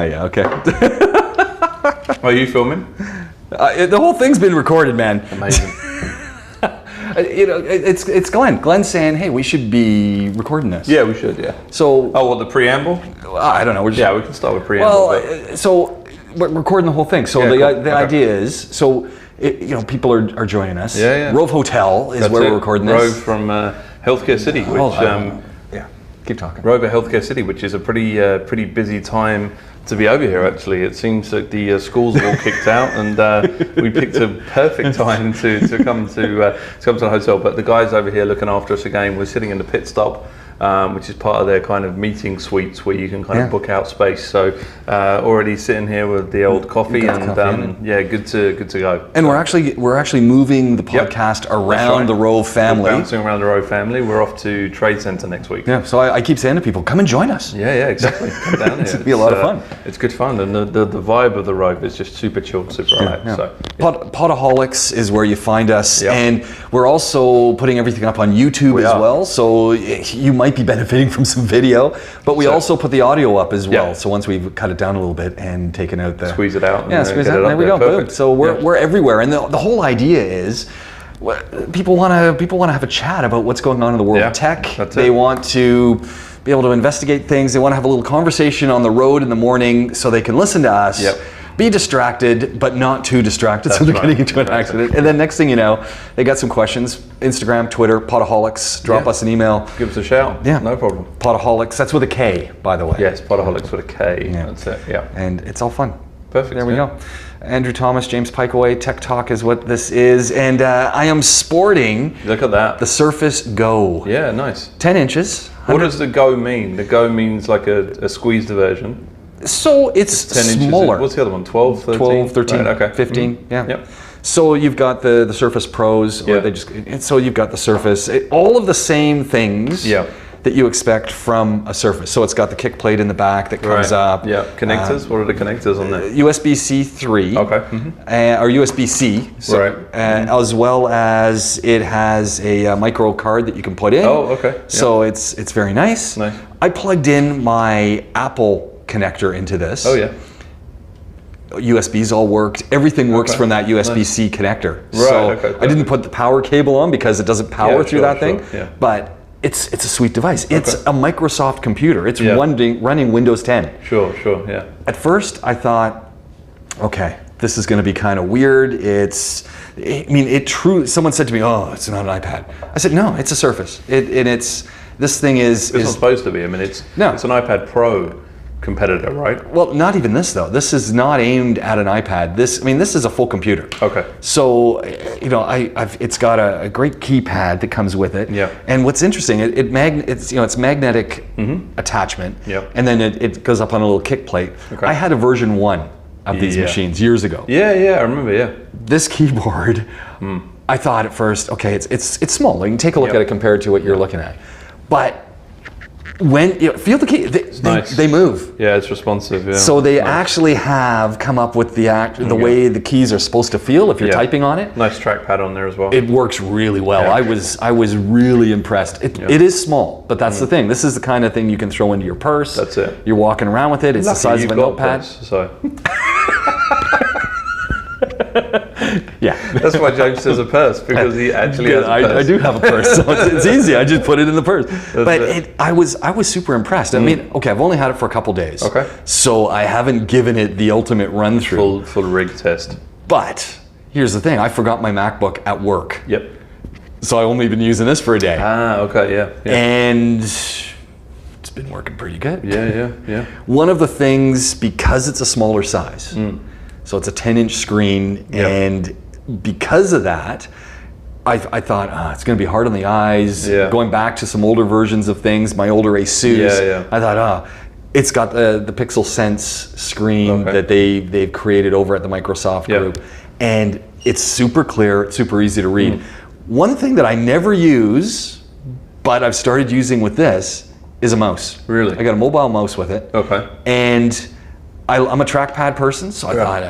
Yeah, okay. Are you filming? The whole thing's been recorded, man. Amazing. It's Glenn. Glenn's saying, hey, we should be recording this. Yeah, we should, yeah. So, Oh, what, the preamble? I don't know. We're just, Yeah, we can start with preamble. well, so we're recording the whole thing. So Yeah, the cool. idea is, so people are joining us. Yeah. Rove Hotel is That's where it. we're recording Rove this. from Healthcare City, which Yeah, keep talking. Rove at Healthcare City, which is a pretty busy time to be over here. Actually, it seems that the schools are all kicked out, and we picked a perfect time to come to the hotel. But the guys over here looking after us again. We're sitting in the pit stop, which is part of their kind of meeting suites where you can kind of book out space. So already sitting here with the old coffee, and good to go. And we're actually moving the podcast around the Rove family. We're bouncing around the Rove family. We're off to Trade Center next week. Yeah, so I keep saying to people, come and join us. Yeah, exactly. Come down here. It'll be a lot of fun. It's good fun, and the vibe of the Rove is just super chill, super relaxed. Yeah. So, Podaholiks is where you find us, Yep. and we're also putting everything up on YouTube as well. So you might be benefiting from some video, but we also put the audio up as well. Yeah. So once we've cut it down a little bit and taken out the squeeze it out. yeah, squeeze it out. There we go. Boom. So we're everywhere, and the whole idea is. People want to have a chat about what's going on in the world of tech. They want to be able to investigate things. They want to have a little conversation on the road in the morning so they can listen to us. Yep. Be distracted, but not too distracted, so they're getting into an accident. And then next thing you know, they got some questions. Instagram, Twitter, Podaholiks. Drop us an email. Give us a shout. Yeah. No problem. Podaholiks. That's with a K, by the way. Yes, Podaholiks with a K. Yeah. That's it. Yeah. And it's all fun. Perfect. There we go. Andrew Thomas, James Pikeway, TechTalk is what this is. And I am sporting Look at that. the Surface Go. Yeah, nice. 10 inches. What does the Go mean? The Go means like a squeezed version. So it's 10 smaller. inches. What's the other one? 12, 13? 12, 13, Right, okay. 15, yeah. Yep. So you've got the Surface Pros, or so you've got the Surface, all of the same things that you expect from a Surface. So it's got the kick plate in the back that comes up. Yeah, connectors. What are the connectors on there? USB-C 3. Okay. Or USB-C. So, Right. As well as it has a micro card that you can put in. Oh, okay. So it's very nice. Nice. I plugged in my Apple connector into this. Oh, yeah. USBs all worked. Everything works from that USB-C connector. Right, So okay, I didn't put the power cable on because it doesn't power through that thing. Yeah. But it's a sweet device. It's a Microsoft computer. It's running Windows 10. Sure, yeah. At first, I thought, okay, this is going to be kind of weird. Someone said to me, oh, it's not an iPad. I said, no, it's a Surface. This thing is... It's not supposed to be. I mean, it's an iPad Pro competitor, right? Well, not even this though. This is not aimed at an iPad. This is a full computer. Okay. So, it's got a great keypad that comes with it. Yeah. And what's interesting, it's magnetic attachment. Yep. And then it goes up on a little kick plate. Okay. I had a version 1 of these machines years ago. Yeah, I remember. Yeah. This keyboard, I thought at first, okay, it's small. You can take a look at it compared to what you're looking at, but when you feel the key, they move. Yeah, it's responsive. Yeah. So they actually have come up with the way the keys are supposed to feel if you're typing on it. Nice trackpad on there as well. It works really well. Yeah. I was really impressed. It is small, but that's the thing. This is the kind of thing you can throw into your purse. That's it. You're walking around with it. It's the size of a notepad. So. Yeah. That's why James says a purse, because he actually has a purse. I do have a purse, so it's easy. I just put it in the purse. I was super impressed. I mean, okay, I've only had it for a couple days. Okay. So I haven't given it the ultimate run through. Full rig test. But here's the thing, I forgot my MacBook at work. Yep. So I've only been using this for a day. Okay, yeah. And it's been working pretty good. Yeah. One of the things, because it's a smaller size, so it's a 10-inch screen, and because of that, I thought, it's going to be hard on the eyes. Yeah. Going back to some older versions of things, my older Asus, I thought, it's got the Pixel Sense screen that they've created over at the Microsoft group, and it's super clear, it's super easy to read. One thing that I never use, but I've started using with this, is a mouse. Really? I got a mobile mouse with it. Okay. And I'm a trackpad person, so I thought,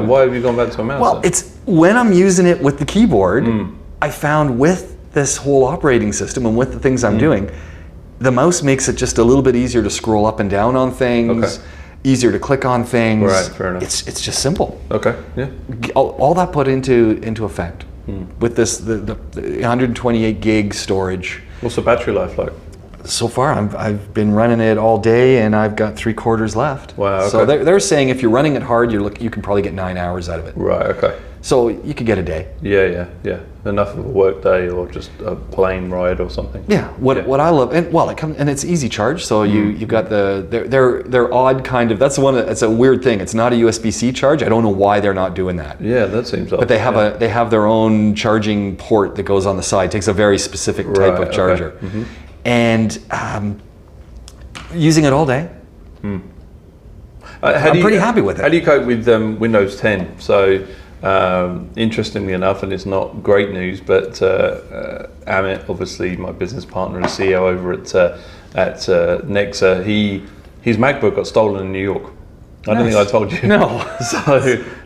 Why have you gone back to a mouse? Well, it's when I'm using it with the keyboard, I found with this whole operating system and with the things I'm doing, the mouse makes it just a little bit easier to scroll up and down on things, easier to click on things. Right, fair enough. It's just simple. Okay, yeah. All that put into effect with this the 128 gig storage. What's the battery life like? So far, I've been running it all day, and I've got 3/4 left. Wow. Okay. So they're saying if you're running it hard, you can probably get 9 hours out of it. Right. Okay. So you could get a day. Yeah. Enough of a work day, or just a plane ride or something. Yeah. What I love, and it's easy charge. So you've got they're odd kind of. That's the one. It's a weird thing. It's not a USB-C charge. I don't know why they're not doing that. Yeah, that seems odd. But they have their own charging port that goes on the side. It takes a very specific type of charger. Okay. Mm-hmm. And using it all day. I'm pretty happy with it. How do you cope with Windows 10? So, interestingly enough, and it's not great news, but Amit, obviously my business partner and CEO over at Nexa, his MacBook got stolen in New York. I don't think I told you. No.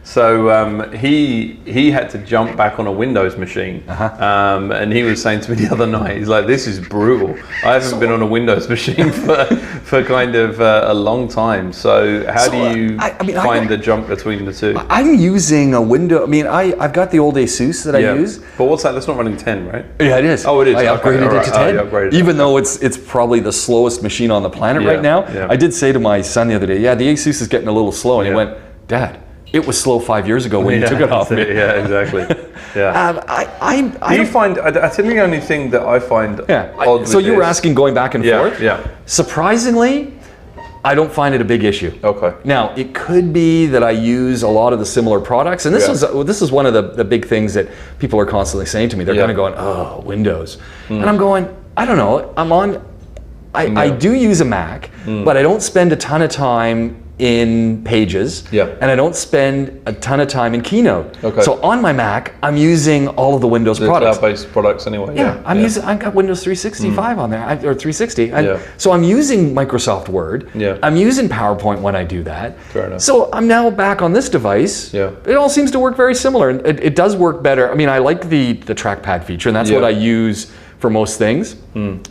So he had to jump back on a Windows machine, and he was saying to me the other night, he's like, "This is brutal. I haven't been on a Windows machine for kind of a long time." So how do you find the jump between the two? I'm using a Windows. I mean, I've got the old ASUS that I use. But what's that? That's not running 10, right? Yeah, it is. Oh, it is. I upgraded it to 10. Upgraded even though it's probably the slowest machine on the planet right now. Yeah. I did say to my son the other day, "Yeah, the ASUS is getting a little slow," and he went, "Dad, it was slow 5 years ago when you took it off me." Yeah, exactly. Yeah. Do you find? I think the only thing that I find odd. So you were asking going back and forth. Yeah. Surprisingly, I don't find it a big issue. Okay. Now it could be that I use a lot of the similar products, and this is one of the big things that people are constantly saying to me. They're kind of going, "Oh, Windows," and I'm going, "I don't know. I do use a Mac, but I don't spend a ton of time in Pages, and I don't spend a ton of time in Keynote. Okay. So on my Mac, I'm using all of the Windows products. Cloud-based products anyway. I've got Windows 365 on there, or 360. So I'm using Microsoft Word. I'm using PowerPoint when I do that. Fair enough. So I'm now back on this device. It all seems to work very similar, and it does work better. I mean, I like the trackpad feature, and that's what I use for most things.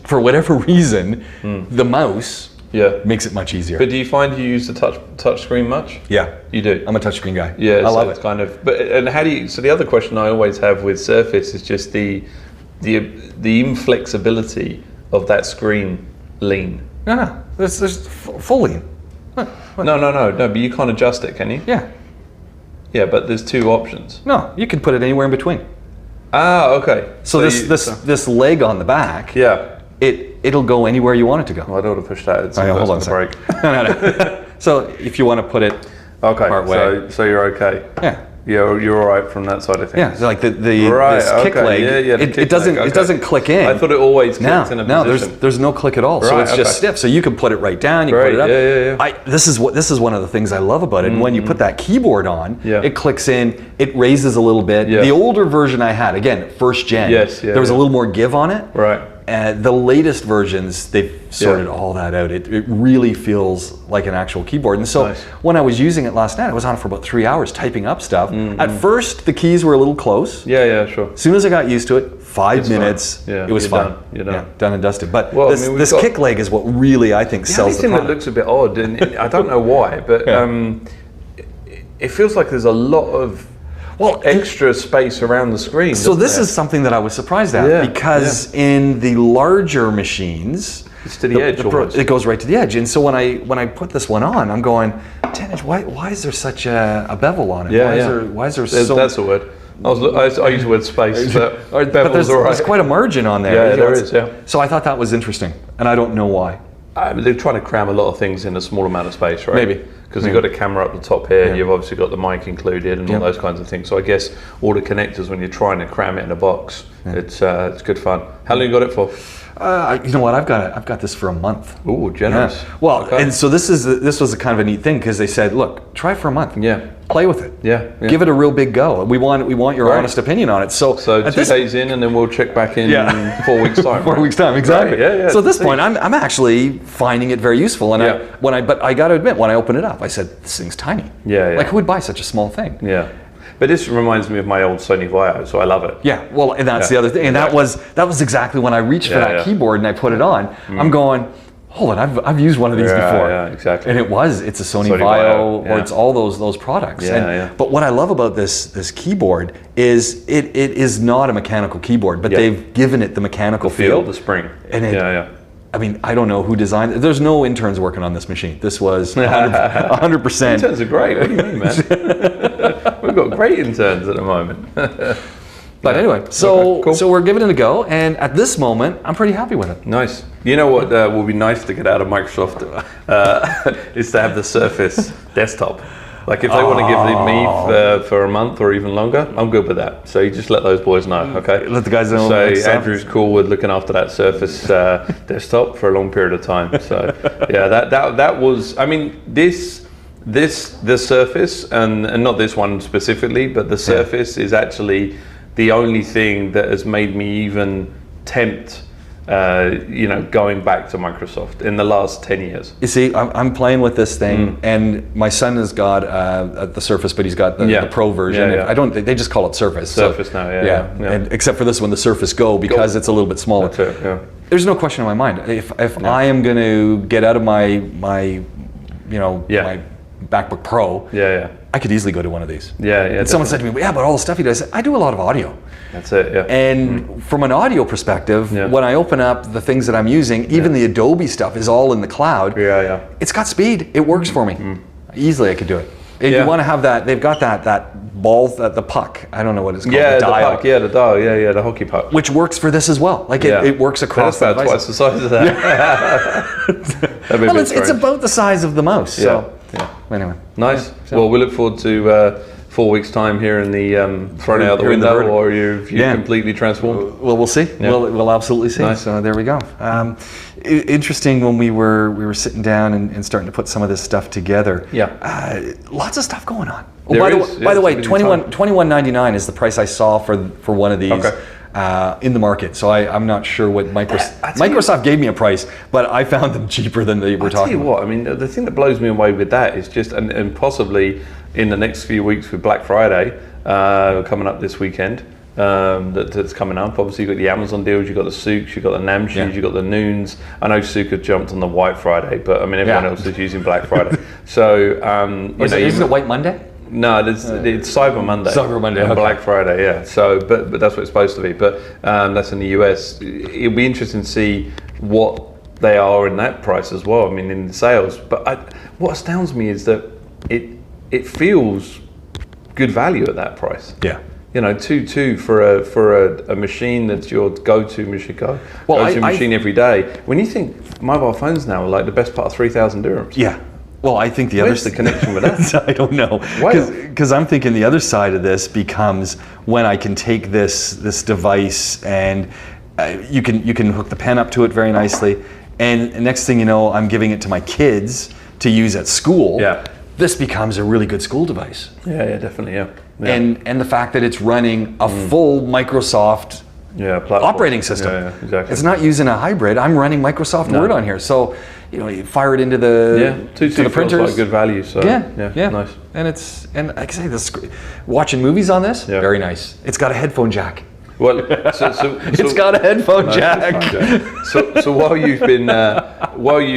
For whatever reason, the mouse makes it much easier. But do you find you use the touch screen much? Yeah. You do? I'm a touchscreen guy. Yeah, I love it. Kind of. And how do you? So the other question I always have with Surface is just the inflexibility of that screen lean. No. There's full lean. No. But you can't adjust it, can you? Yeah. Yeah, but there's two options. No, you can put it anywhere in between. Ah, okay. So this leg on the back. Yeah. It'll go anywhere you want it to go. Well, I don't want to push that. It's hold on a break. No. So if you want to put it part way. So you're okay. Yeah. You're all right from that side of things. Yeah. So like this kick leg. It doesn't click in. I thought it always clicked in a position. No, there's no click at all. So it's just stiff. So you can put it right down. You can put it up. Yeah. This is one of the things I love about it. And when you put that keyboard on, it clicks in. It raises a little bit. The older version I had, again, first gen. There was a little more give on it. Right. The latest versions, they've sorted all that out. It really feels like an actual keyboard. And so when I was using it last night, I was on it for about 3 hours typing up stuff. At first, the keys were a little close. Yeah, sure. As soon as I got used to it, 5 minutes, it was fun. You're done. Yeah, done and dusted. But this kick leg is what really, I think, sells the product. That looks a bit odd, and I don't know why, but it feels like there's a lot of extra space around the screen. So this is something that I was surprised at, because in the larger machines, it's to the edge. It goes right to the edge. And so when I put this one on, I'm going, 10 inch. Why is there such a bevel on it? Why is there so? That's a word. I use the word space, but bevel's all right. There's quite a margin on there. Yeah, there is. Yeah. So I thought that was interesting, and I don't know why. They're trying to cram a lot of things in a small amount of space, right? Maybe. Because you've got a camera up the top here, you've obviously got the mic included and all those kinds of things. So I guess all the connectors, when you're trying to cram it in a box, it's good fun. How long you got it for? You know what? I've got this for a month. Ooh, generous. Yeah. Well, and so this was a kind of a neat thing, because they said, look, try it for a month. Yeah. Play with it. Yeah. Give it a real big go. We want your honest opinion on it. So 2 days in, and then we'll check back in 4 weeks time. 4 weeks time, exactly. Right. Yeah. So at this point, I'm actually finding it very useful. And but I got to admit, when I opened it up, I said, this thing's tiny. Yeah. Like, who would buy such a small thing? Yeah. But this reminds me of my old Sony Vaio, so I love it. Yeah, well, and that's the other thing. And that was exactly when I reached for that keyboard and I put it on. I'm going, hold on, I've used one of these before. Yeah, exactly. And it's a Sony Vaio, or it's all those products. But what I love about this keyboard is it is not a mechanical keyboard, but they've given it the mechanical feel. The spring. And I mean, I don't know who designed it. There's no interns working on this machine. This was 100%. Interns are great. What do you mean, man? We've got great interns at the moment. But anyway, so we're giving it a go, and at this moment, I'm pretty happy with it. Nice. You know what will be nice to get out of Microsoft is to have the Surface desktop. Like if they want to give it me for a month or even longer, I'm good with that. So you just let those boys know, okay? Let the guys know. So Andrew's cool with looking after that Surface desktop for a long period of time. So yeah, that was. I mean, the Surface and not this one specifically, but the Surface is actually the only thing that has made me even tempt. Going back to Microsoft in the last 10 years. You see, I'm playing with this thing, and my son has got the Surface, but he's got the Pro version. They just call it Surface. Surface now, And except for this one, the Surface Go, because it's a little bit smaller. That's it, There's no question in my mind. If I am going to get out of my my MacBook Pro, I could easily go to one of these. And someone said to me, but all the stuff he does, I do a lot of audio. That's it, And from an audio perspective, when I open up the things that I'm using, even the Adobe stuff is all in the cloud. It's got speed. It works for me. Easily I could do it. If you want to have that, they've got that ball, the puck. I don't know what it's called. The dial. Puck, the dial. The hockey puck. Which works for this as well. Like it works across the device. Twice the size of that. Well, it's about the size of the mouse. So anyway. Nice. Well, we look forward to 4 weeks' time here in the thrown out the window, or you've completely transformed? Well, we'll see. We'll absolutely see. Nice. So there we go. Interesting when we were sitting down and starting to put some of this stuff together. Lots of stuff going on. Oh, by the way, $21.99 is the price I saw for one of these. In the market, so I'm not sure what Microsoft gave me a price, but I found them cheaper than they were talking about. What, I mean, the thing that blows me away with that is just, and possibly in the next few weeks with Black Friday coming up this weekend, that's coming up. Obviously, you've got the Amazon deals, you've got the Souks, you've got the Namshis, you've got the Noons. I know Souk have jumped on the White Friday, but I mean, everyone else is using Black Friday. So, isn't it White Monday? No, it's Cyber Monday. Cyber Monday, okay. Black Friday, So, but that's what it's supposed to be. But that's in the US. It'll be interesting to see what they are in that price as well. I mean, in the sales. But what astounds me is that it feels good value at that price. $2,200 for a machine that's your go-to machine, machine every day. When you think mobile phones now are like the best part of 3,000 dirhams. Well, I think Where's the connection with that? I don't know, because I'm thinking the other side of this becomes when I can take this device and you can hook the pen up to it very nicely, and next thing you know, I'm giving it to my kids to use at school. This becomes a really good school device. Definitely. And the fact that it's running a full Microsoft operating system. Exactly. It's not using a hybrid. I'm running Microsoft Word on here, so you fire it into the to the printers. Feels like good value. So nice. And like I say, watching movies on this, very nice. It's got a headphone jack. Well, it's got a headphone jack. So while you've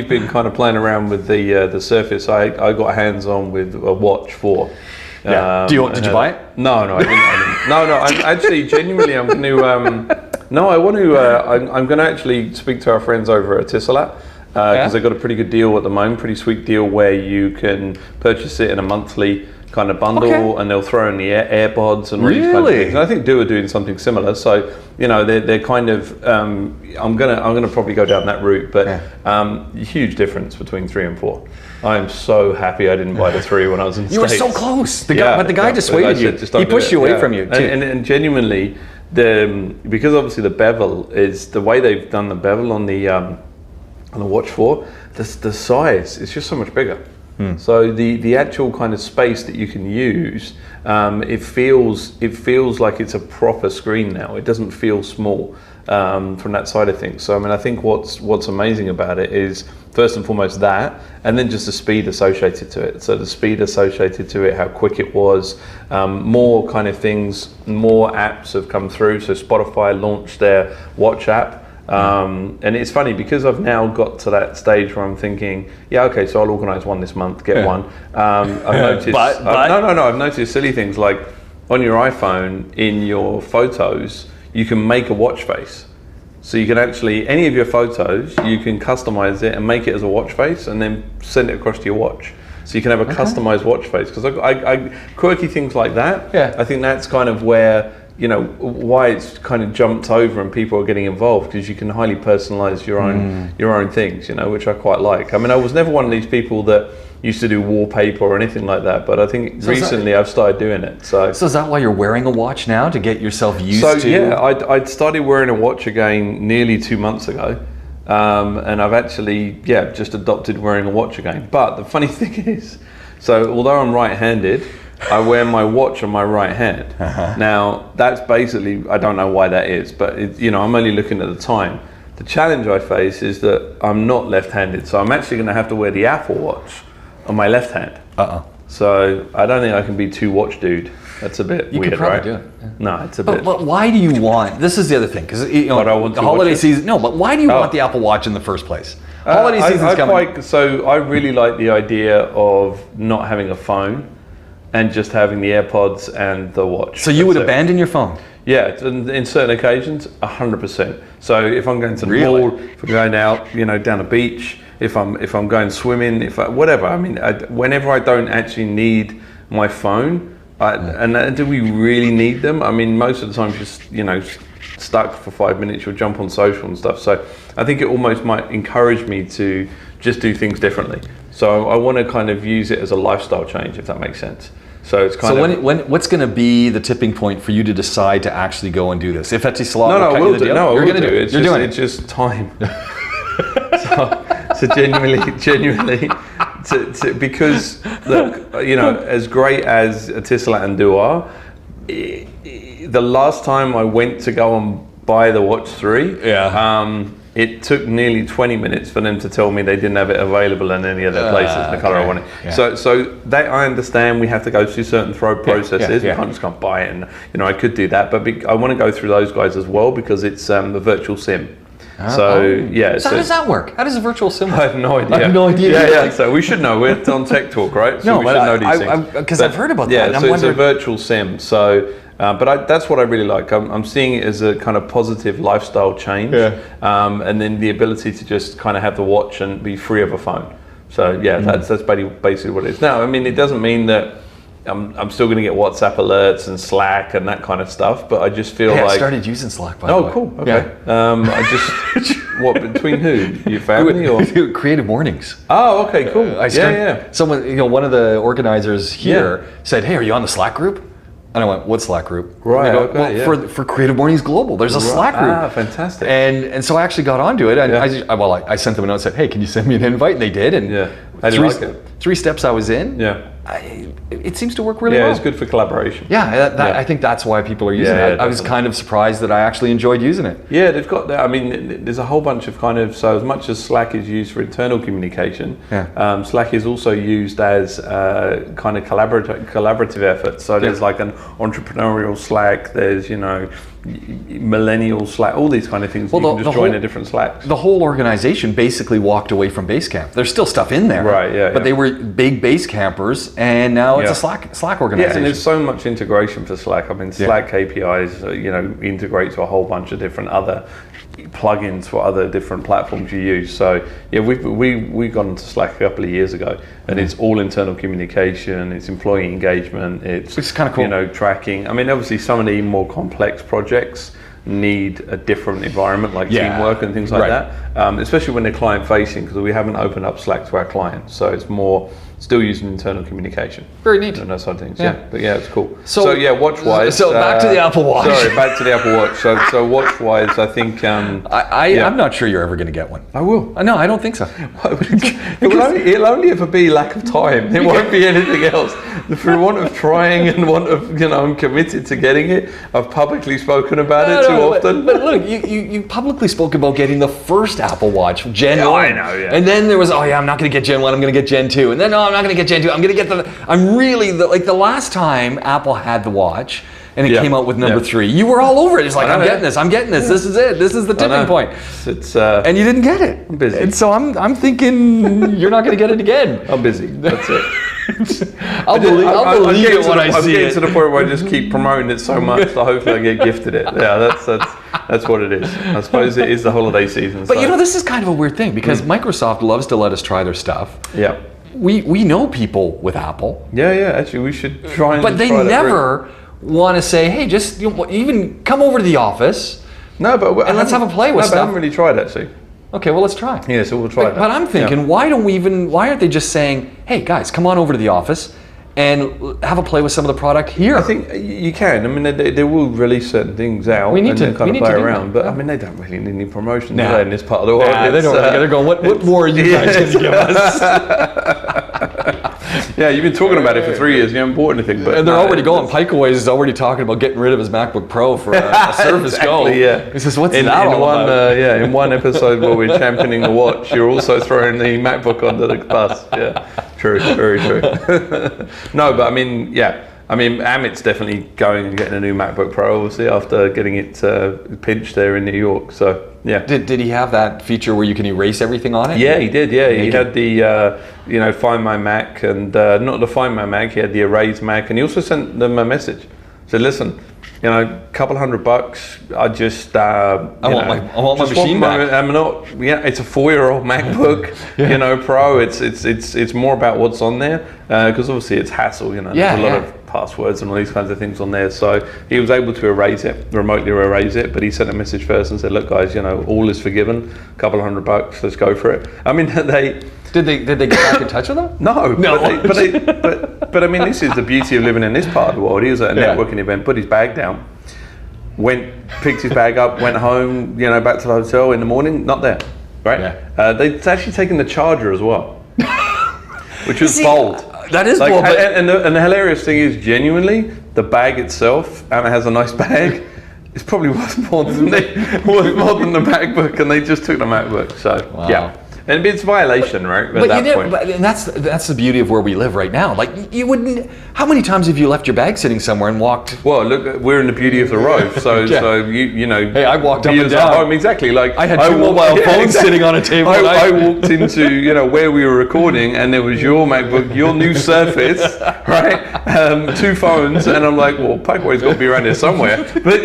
been kind of playing around with the Surface, I got hands on with a Watch 4. Did you buy it? No, I didn't. No. I'm actually genuinely. I'm going to. I'm going to actually speak to our friends over at Tissalat because they've got a pretty good deal at the moment. Pretty sweet deal where you can purchase it in a monthly kind of bundle, and they'll throw in the AirPods and all these kinds of things. And I think Do are doing something similar. So they're kind of. I'm gonna probably go down that route, but huge difference between 3 and 4. I am so happy I didn't buy the 3 when I was in the States. You were so close. But the guy dissuaded you. He pushed you away from you, too. And genuinely, because obviously the bevel is the way they've done the bevel on the Watch 4, the size is just so much bigger. So the actual kind of space that you can use, it feels like it's a proper screen now. It doesn't feel small. from that side of things. So I mean, I think what's amazing about it is first and foremost that, and then just the speed associated to it. So the speed associated to it, how quick it was, more kind of things, more apps have come through. So Spotify launched their Watch app. And it's funny because I've now got to that stage where I'm thinking, yeah, okay, so I'll organise one this month, get one. I've noticed, I've noticed silly things like on your iPhone, in your photos, you can make a watch face. So you can actually, any of your photos, you can customise it and make it as a watch face and then send it across to your watch. So you can have a customised watch face. Because I quirky things like that, I think that's kind of where, you know, why it's kind of jumped over and people are getting involved, because you can highly personalize your own things, you know, which I quite like. I mean, I was never one of these people that used to do wallpaper or anything like that, but I think recently I've started doing it. So is that why you're wearing a watch now, to get yourself used to? So yeah, I'd started wearing a watch again nearly 2 months ago. And I've actually, just adopted wearing a watch again. But the funny thing is, so although I'm right-handed, I wear my watch on my right hand. Now, that's basically, I don't know why that is, but I'm only looking at the time. The challenge I face is that I'm not left-handed, so I'm actually going to have to wear the Apple Watch on my left hand. So I don't think I can be too watch dude. That's a bit weird, right? Do it. Yeah. No, it's a bit. But why do you want? This is the other thing, because the holiday season. No, but why do you want the Apple Watch in the first place? Holiday season's coming. So I really like the idea of not having a phone and just having the AirPods and the watch. So you would abandon your phone? Yeah, in certain occasions, 100%. So if I'm going to the mall, if I'm going out, down a beach, if I'm going swimming, whatever. I mean, whenever I don't actually need my phone. And do we really need them? I mean, most of the time, just stuck for 5 minutes, you'll jump on social and stuff. So I think it almost might encourage me to just do things differently. So I want to kind of use it as a lifestyle change, if that makes sense. So it's kind of. So what's going to be the tipping point for you to decide to actually go and do this? If Etsy Slot, I will do. No, you're going to do it. It's just time. so genuinely. Because look, as great as Etisalat and Do are, the last time I went to go and buy the Watch 3, it took nearly 20 minutes for them to tell me they didn't have it available in any of their places in the color I wanted. Yeah. So that I understand we have to go through certain processes. We can't just go and buy it, and I could do that, but I want to go through those guys as well, because it's a virtual SIM. So how does that work? How does a virtual SIM work? I have no idea. I have no idea. Yeah. So we should know. We're on TechTalk, right? So we should know these things. Because I've heard about that. Yeah, so it's a virtual SIM. So, that's what I really like. I'm seeing it as a kind of positive lifestyle change, and then the ability to just kind of have the watch and be free of a phone. So that's basically what it is. Now, I mean, it doesn't mean that I'm still going to get WhatsApp alerts and Slack and that kind of stuff, but I just feel like I started using Slack. By the way. Oh, cool. Okay. I just what, between who? Your family or Creative Mornings? Oh, okay, cool. Someone, one of the organizers here said, "Hey, are you on the Slack group?" And I went, "What Slack group?" Right. For Creative Mornings Global, there's a Slack group. Ah, fantastic. And so I actually got onto it, and I sent them a note and said, "Hey, can you send me an invite?" And they did, and how do you like it? 3 steps I was in. It seems to work really well. Yeah, it's good for collaboration. I think that's why people are using it. I was kind of surprised that I actually enjoyed using it. Yeah, they've got that. I mean, there's a whole bunch of kind of, so as much as Slack is used for internal communication, Slack is also used as kind of collaborative effort. So there's like an entrepreneurial Slack, there's, millennial Slack, all these kind of things. You can just join a different Slacks. The whole organization basically walked away from Basecamp. There's still stuff in there, but they were big base campers, and now it's a Slack organization. Yeah, and there's so much integration for Slack. I mean, Slack KPIs, integrate to a whole bunch of different other plugins for other different platforms you use. So we got into Slack a couple of years ago, and it's all internal communication, it's employee engagement, it's kind of cool. Tracking. I mean, obviously some of the more complex projects need a different environment, like teamwork and things like that, especially when they're client facing, because we haven't opened up Slack to our clients, so it's more still using internal communication. Very neat. And those sort of things. Yeah. But yeah, it's cool. So yeah, watch-wise. So back to the Apple Watch. Sorry, back to the Apple Watch. So watch-wise, I think. I'm not sure you're ever going to get one. I will. No, I don't think so. It'll only ever be lack of time. It won't be anything else. For want of trying and want of, I'm committed to getting it. I've publicly spoken about it too often. But look, you publicly spoke about getting the first Apple Watch, Gen 1. I know, yeah. And then there was, I'm not going to get Gen 1, I'm going to get Gen 2. And then, no, I'm not going to get Gen 2, I'm going to get the last time Apple had the watch, and it came out with number 3. You were all over it. It's like, I'm getting this. This is it. This is the tipping point. And you didn't get it. I'm busy. And so I'm thinking you're not going to get it again. I'm busy. That's it. I'll believe it when I see it. I'm getting to the point where I just keep promoting it so much that hopefully I get gifted it. Yeah, that's what it is. I suppose it is the holiday season. But this is kind of a weird thing because Microsoft loves to let us try their stuff. Yeah. We know people with Apple. Yeah. Actually, we should try. But they never want to say, hey, just even come over to the office. No, but let's have a play with stuff. I haven't really tried actually. Okay, well, let's try. Yeah, so we'll try that. But I'm thinking, why aren't they just saying, hey, guys, come on over to the office and have a play with some of the product here? I think you can. I mean, they will release certain things out we need to kind of play around. But I mean, they don't really need any promotion in this part of the world. They don't. They're going, what more are you guys going to give us? Yeah, you've been talking about it for 3 years. You haven't bought anything. But and they're already going. Pikeaways is already talking about getting rid of his MacBook Pro for a Surface Go. Yeah. He says, what's that all about? In one episode where we're championing the watch, you're also throwing the MacBook under the bus. Yeah, true, very true. No, but I mean, Amit's definitely going and getting a new MacBook Pro, obviously, after getting it pinched there in New York. So, yeah. Did he have that feature where you can erase everything on it? Yeah, he did. Yeah, he had the Find My Mac and not the Find My Mac. He had the Erase Mac, and he also sent them a message. Said, listen, a couple $100. I just I want my machine back. I'm not. Yeah, it's a 4-year-old MacBook. Pro. It's more about what's on there because obviously it's hassle. There's a lot of passwords and all these kinds of things on there. So he was able to remotely erase it. But he sent a message first and said, look, guys, all is forgiven. A couple $100. Let's go for it. I mean, Did they get back in touch with them? No. But I mean, this is the beauty of living in this part of the world. He was at a networking event, put his bag down, picked his bag up, went home, back to the hotel in the morning, not there, right? Yeah. They'd actually taken the charger as well, which was bold. That is bold. And the hilarious thing is, genuinely, the bag itself, Anna has a nice bag, it's probably worth more than the MacBook, and they just took the MacBook. So, yeah. And it's violation, right? And that's the beauty of where we live right now. Like, you wouldn't. How many times have you left your bag sitting somewhere and walked? Well, look, we're in the beauty of the road, so you know. Hey, I walked up and down. Home, exactly. Like I had two mobile phones sitting on a table. I walked into where we were recording, and there was your MacBook, your new Surface, right? 2 phones, and I'm like, well, Pikeway's got to be around here somewhere. But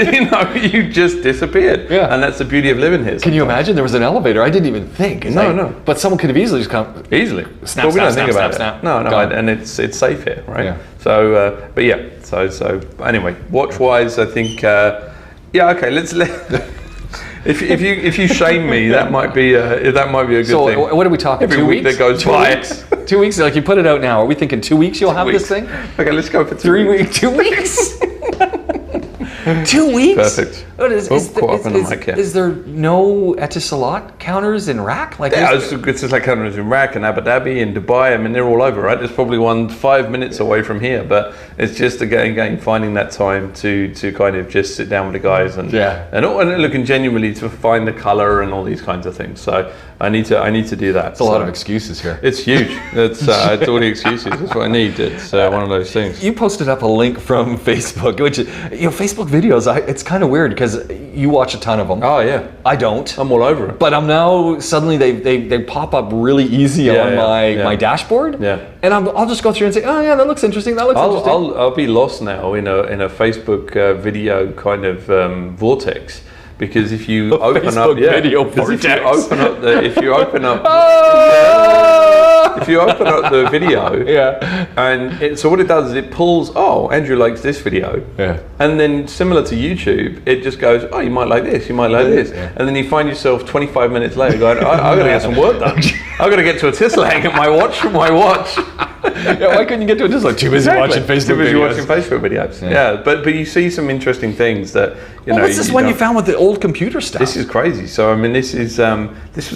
you just disappeared. Yeah. And that's the beauty of living here. Can you imagine? There was an elevator. I didn't even think. No. But someone could have easily just come. Easily. Snap, but we don't think snap, about snap, it. snap. No, and it's safe here, right? Yeah. So, but yeah. So anyway, watch-wise, I think. Okay. Let's. If you shame me, that might be a good thing. So what are we talking? Every 2 week weeks? that goes 2 by. weeks. 2 weeks. Like you put it out now. Are we thinking 2 weeks? You'll have this thing. Okay, let's go for 3 weeks. 2 weeks. 2 weeks. Perfect. Is there no Etisalat counters in Iraq? It's just like counters in Iraq and Abu Dhabi and Dubai. I mean, they're all over, right? There's probably one 5 minutes away from here, but it's just again finding that time to kind of just sit down with the guys and looking genuinely to find the color and all these kinds of things. So I need to do that. It's a lot of excuses here. It's huge. It's all the excuses. That's what I need. It's one of those things. You posted up a link from Facebook, which Facebook videos. It's kind of weird because you watch a ton of them. Oh yeah, I don't. I'm all over it. But I'm now suddenly they pop up really easy on my dashboard. Yeah. And I'll just go through and say, oh yeah, that looks interesting. Interesting. I'll be lost now in a Facebook video kind of vortex. Because if you open up the video, and so what it does is it pulls. Oh, Andrew likes this video, and then similar to YouTube, it just goes. Oh, you might like this, you might like this, and then you find yourself 25 minutes later going, I got to get some work done. I got to get to a Tesla and get my watch. Yeah, why couldn't you get to it? Just like too busy watching Facebook Too busy videos. watching Facebook videos. Yeah, but you see some interesting things that you know. What's this one you found with the old computer stuff? This is crazy. So I mean, this was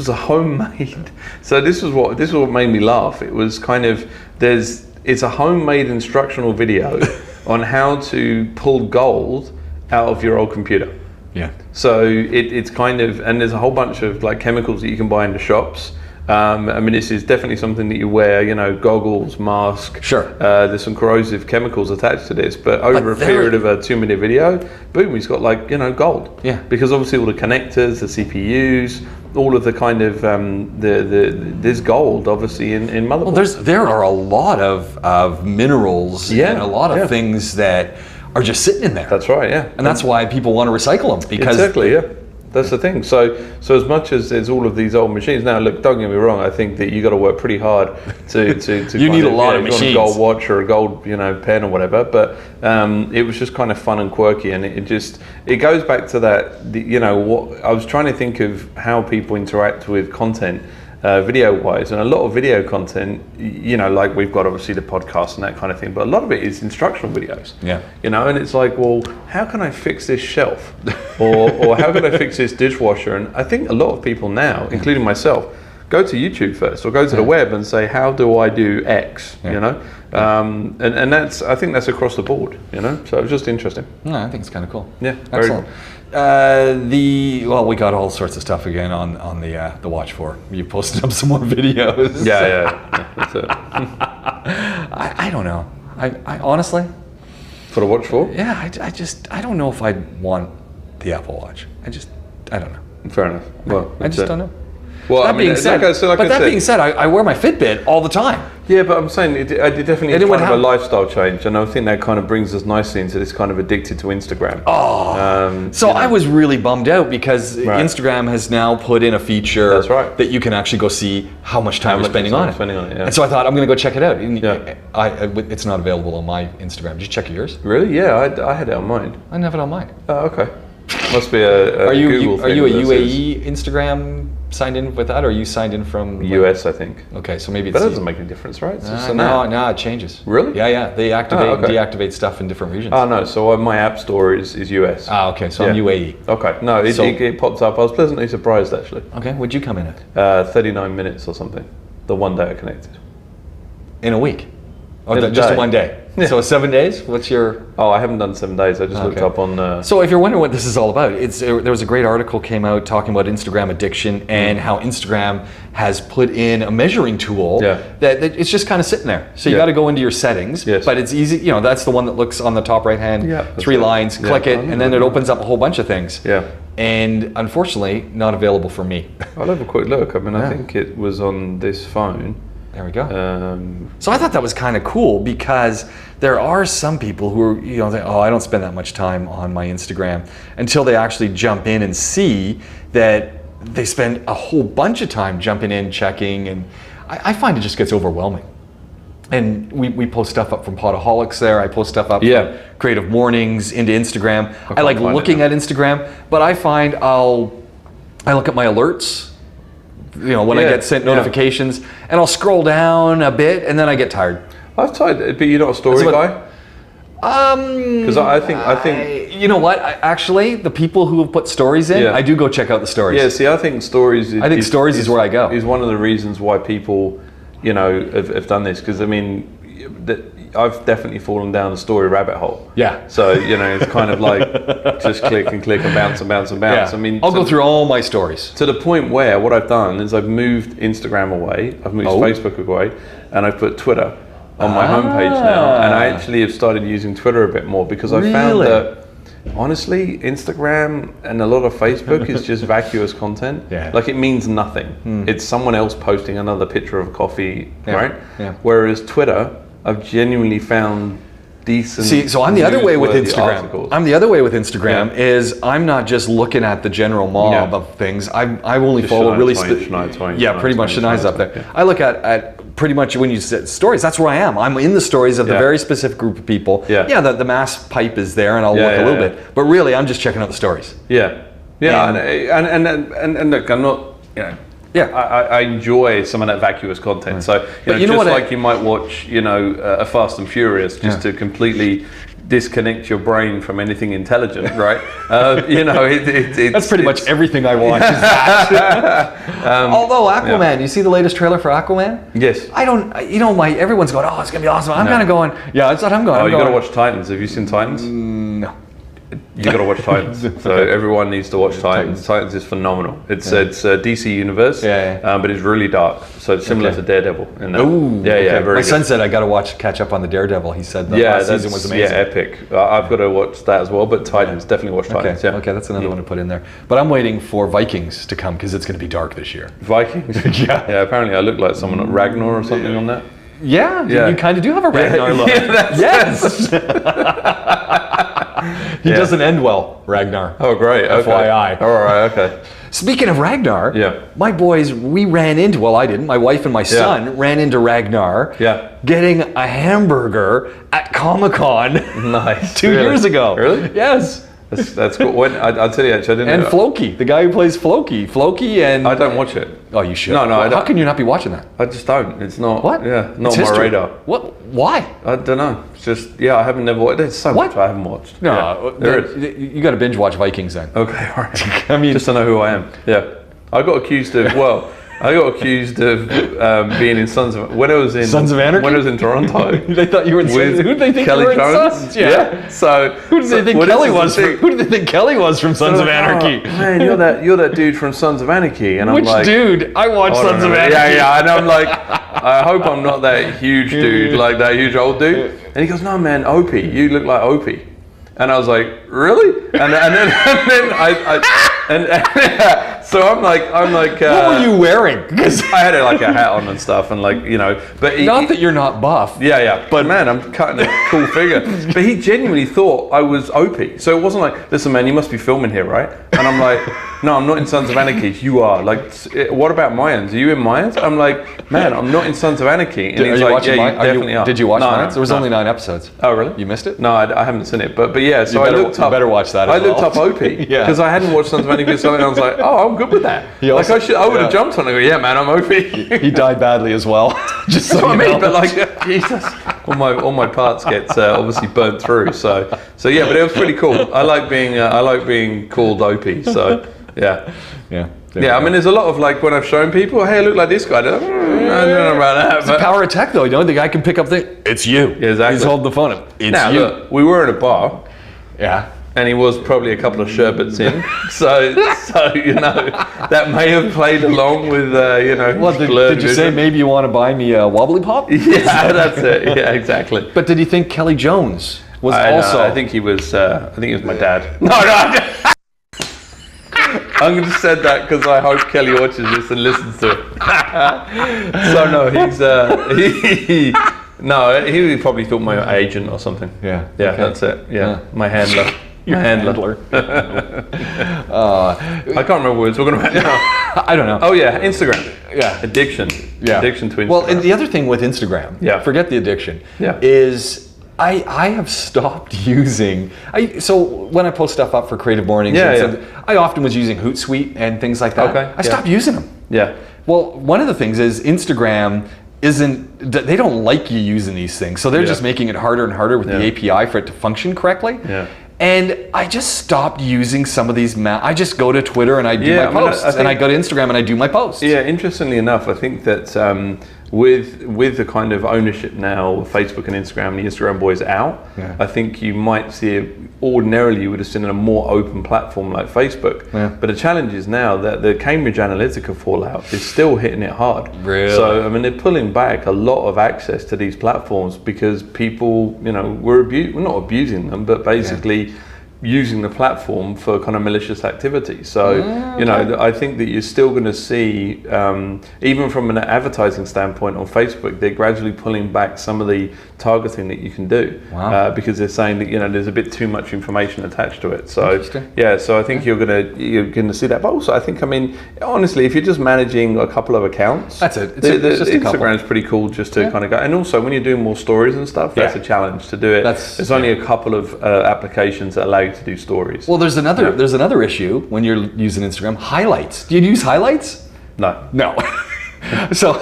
a homemade. So this was what made me laugh. It was kind of it's a homemade instructional video on how to pull gold out of your old computer. Yeah. So it's kind of, and there's a whole bunch of like chemicals that you can buy in the shops. I mean, this is definitely something that you wear, you know, goggles, mask. Sure. There's some corrosive chemicals attached to this, but over a period of a 2-minute video, boom, he's got like, you know, gold. Yeah. Because obviously all the connectors, the CPUs, all of the kind of there's gold obviously in motherboards. Well, there are a lot of minerals and a lot of things that are just sitting in there. That's right. Yeah. And that's why people want to recycle them, because exactly. Yeah. That's the thing. So as much as there's all of these old machines now, look, don't get me wrong. I think that you got to work pretty hard to you need a lot of machines. A gold watch or a gold, you know, pen or whatever. But it was just kind of fun and quirky, and it goes back to that. You know, what I was trying to think of how people interact with content. Video wise, and a lot of video content, you know, like we've got obviously the podcast and that kind of thing, but a lot of it is instructional videos. Yeah. You know, and it's like, well, how can I fix this shelf? or how can I fix this dishwasher? And I think a lot of people now, including myself, go to YouTube first or go to the web and say, how do I do X? You know? And that's, I think that's across the board, you know? So it was just interesting. No, I think it's kind of cool. Yeah. Excellent. We got all sorts of stuff again on the Watch 4. You posted up some more videos. Yeah. That's it. I don't know. I honestly, for the Watch 4? Yeah, I don't know if I'd want the Apple Watch. I don't know. Fair enough. Well, I just don't know. Well, that being said, I wear my Fitbit all the time. Yeah, but I'm saying it definitely is kind of a lifestyle change, and I think that kind of brings us nicely into this kind of addicted to Instagram. So I was really bummed out because Instagram has now put in a feature that you can actually go see how much time you're spending on it. Yeah. And so I thought, I'm going to go check it out. And it's not available on my Instagram. Did you check yours? Really? Yeah, I had it on mine. I didn't have it on mine. Oh, okay. Must be a Google thing. Are you a UAE Instagram signed in with that, or are you signed in from US? I think. Okay, so maybe that doesn't make any difference, right? No, it changes. Really? Yeah. They activate and deactivate stuff in different regions. Oh no, so my app store is US. Okay, so I'm UAE. Okay, no, it pops up. I was pleasantly surprised actually. Okay, what'd you come in at? 39 minutes or something. The one day I connected. In a week? Oh, just one day. Yeah. So 7 days? What's your... Oh, I haven't done 7 days. I just looked up on... So if you're wondering what this is all about, there was a great article came out talking about Instagram addiction and how Instagram has put in a measuring tool that it's just kind of sitting there. So you got to go into your settings, but it's easy. You know, that's the one that looks on the top right hand, 3 lines, click it, and then it opens up a whole bunch of things. Yeah. And unfortunately, not available for me. I'll have a quick look. I mean, I think it was on this phone. There we go. So I thought that was kind of cool because there are some people who are, you know, I don't spend that much time on my Instagram, until they actually jump in and see that they spend a whole bunch of time jumping in, checking, and I find it just gets overwhelming. And we post stuff up from Podaholiks there. I post stuff up from Creative Mornings into Instagram. I like looking at Instagram, but I find I look at my alerts, you know, when I get sent notifications, and I'll scroll down a bit, and then I get tired. I've tried, but you're not a story guy? Because I think you know what? Actually, the people who have put stories in, I do go check out the stories. Yeah, see, I think stories. Stories is where I go. Is one of the reasons why people, you know, have done this. Because I mean, I've definitely fallen down the story rabbit hole. Yeah. So, you know, it's kind of like just click and bounce and bounce and bounce. Yeah. I mean, I'll go through all my stories. To the point where what I've done is I've moved Instagram away, I've moved Facebook away, and I've put Twitter on my homepage now. And I actually have started using Twitter a bit more because I found that, honestly, Instagram and a lot of Facebook is just vacuous content. Yeah. Like it means nothing. It's someone else posting another picture of coffee, right? Yeah. Whereas Twitter, I've genuinely found decent. See, so I'm the other way with Instagram. Articles. I'm the other way with Instagram is I'm not just looking at the general mob of things. I only just follow really pretty much Shania's up there. I look at pretty much when you said stories. That's where I am. I'm in the stories of the very specific group of people. Yeah. The mass pipe is there, and I'll look a little bit. But really, I'm just checking out the stories. Yeah. And look, I'm not. You know, Yeah. I enjoy some of that vacuous content. So, you might watch, a Fast and Furious just to completely disconnect your brain from anything intelligent, right? That's pretty much everything I watch. Is that. Although Aquaman, you see the latest trailer for Aquaman? Yes. I don't. Everyone's going, oh, it's gonna be awesome. I'm kind of going, yeah, that's what I'm going. Oh, you got to watch Titans. Have you seen Titans? No. You got to watch Titans. So everyone needs to watch Titans. Titans is phenomenal. It's DC universe, but it's really dark. So it's similar to Daredevil. My son said I got to catch up on the Daredevil. He said the last season was amazing. Yeah, epic. I've got to watch that as well. But Titans, definitely watch Titans. Okay, that's another one to put in there. But I'm waiting for Vikings to come because it's going to be dark this year. Vikings. Yeah. Apparently, I look like someone at Ragnar or something on that. Yeah. You kind of do have a Ragnar look. Yes. He doesn't end well, Ragnar. Oh, great. Okay. FYI. All right, okay. Speaking of Ragnar, my boys, we ran into, I didn't, my wife and my son ran into Ragnar getting a hamburger at Comic-Con nice. 2 years ago. Really? Yes. That's cool. I'll tell you, actually, I didn't know. And Floki, the guy who plays Floki and... I don't watch it. Oh, you should. No, I don't. How can you not be watching that? I just don't. It's not... What? Yeah, not on my radar. What? Why? I don't know. It's just, I haven't never watched. There's so much I haven't watched. No, there is. You got to binge watch Vikings then. Okay, all right. I mean... Just to know who I am. Yeah. I got accused of, being in Sons of... When I was in... Sons of Anarchy? When I was in Toronto. They thought you were in Sons... Who did they think Kelly you were Jones? in Sons? Yeah. So... Who did they think Kelly was? Who did they think Kelly was from Sons of Anarchy? Oh, man, you're that dude from Sons of Anarchy. And I'm like... Which dude? I watched Sons of Anarchy. Yeah. And I'm like, I hope I'm not that huge dude, like that huge old dude. And he goes, no, man, Opie. You look like Opie. And I was like, really? And then so I'm like. What were you wearing? Because I had like a hat on and stuff, and like but not that you're not buff. Yeah. But man, I'm cutting a cool figure. But he genuinely thought I was Opie. So it wasn't like, listen, man, you must be filming here, right? And I'm like, no, I'm not in Sons of Anarchy. You are. Like, what about Mayans? Are you in Mayans? I'm like, man, I'm not in Sons of Anarchy. And he's like, yeah, you definitely are. Did you watch Mayans? There was only 9 episodes. Oh, really? You missed it? No, I haven't seen it. But yeah, so you better watch that. I looked up Opie because I hadn't watched Sons of Anarchy or something. And I was like, oh, I'm good with that. I would have jumped on it. And go, yeah, man, I'm Opie. He died badly as well. Just so you know. But like, Jesus, all my parts get obviously burnt through. So yeah, but it was pretty cool. I like being called Opie. So yeah. I mean, there's a lot of like when I've shown people, hey, I look like this guy. I don't know about that. It's the power of tech, though. The guy can pick up it's you. Yeah, exactly. He's holding the phone. It's you. Look, we were in a bar. Yeah. And he was probably a couple of sherbets in, so that may have played along with Well, did you say maybe you want to buy me a wobbly pop? Yeah, that's it. Yeah, exactly. But did you think Kelly Jones was also? I think he was. I think he was my dad. No. I'm going to say that because I hope Kelly watches this and listens to it. So no, he probably thought my agent or something. Yeah. That's it. Yeah. My handler. Your handler. I can't remember what we're talking about now. I don't know. Oh yeah, Instagram. Yeah. Addiction. Yeah. Addiction to Instagram. Well, and the other thing with Instagram, forget the addiction, is I have stopped using, so when I post stuff up for Creative Mornings, I often was using Hootsuite and things like that. Okay. I stopped using them. Yeah. Well, one of the things is Instagram they don't like you using these things, so they're just making it harder and harder with the API for it to function correctly. Yeah. And I just stopped using some of these I just go to Twitter and I do my posts, and I go to Instagram and I do my posts. Yeah, interestingly enough, I think that with the kind of ownership now of Facebook and Instagram, the Instagram boys out, I think you might see ordinarily you would have seen a more open platform like Facebook. But the challenge is now that the Cambridge Analytica fallout is still hitting it hard. Really? So I mean, they're pulling back a lot of access to these platforms because people, we're not abusing them, but basically using the platform for kind of malicious activity. So, I think that you're still going to see, even from an advertising standpoint on Facebook, they're gradually pulling back some of the targeting that you can do. Because they're saying that, there's a bit too much information attached to it. So, so I think you're going to see that. But also, I think, honestly, if you're just managing a couple of accounts, that's it. It's Instagram's pretty cool just to kind of go. And also, when you're doing more stories and stuff, that's a challenge to do it. There's only a couple of applications that allow you to do stories. Well, there's another issue when you're using Instagram. Highlights. Do you use highlights? No. So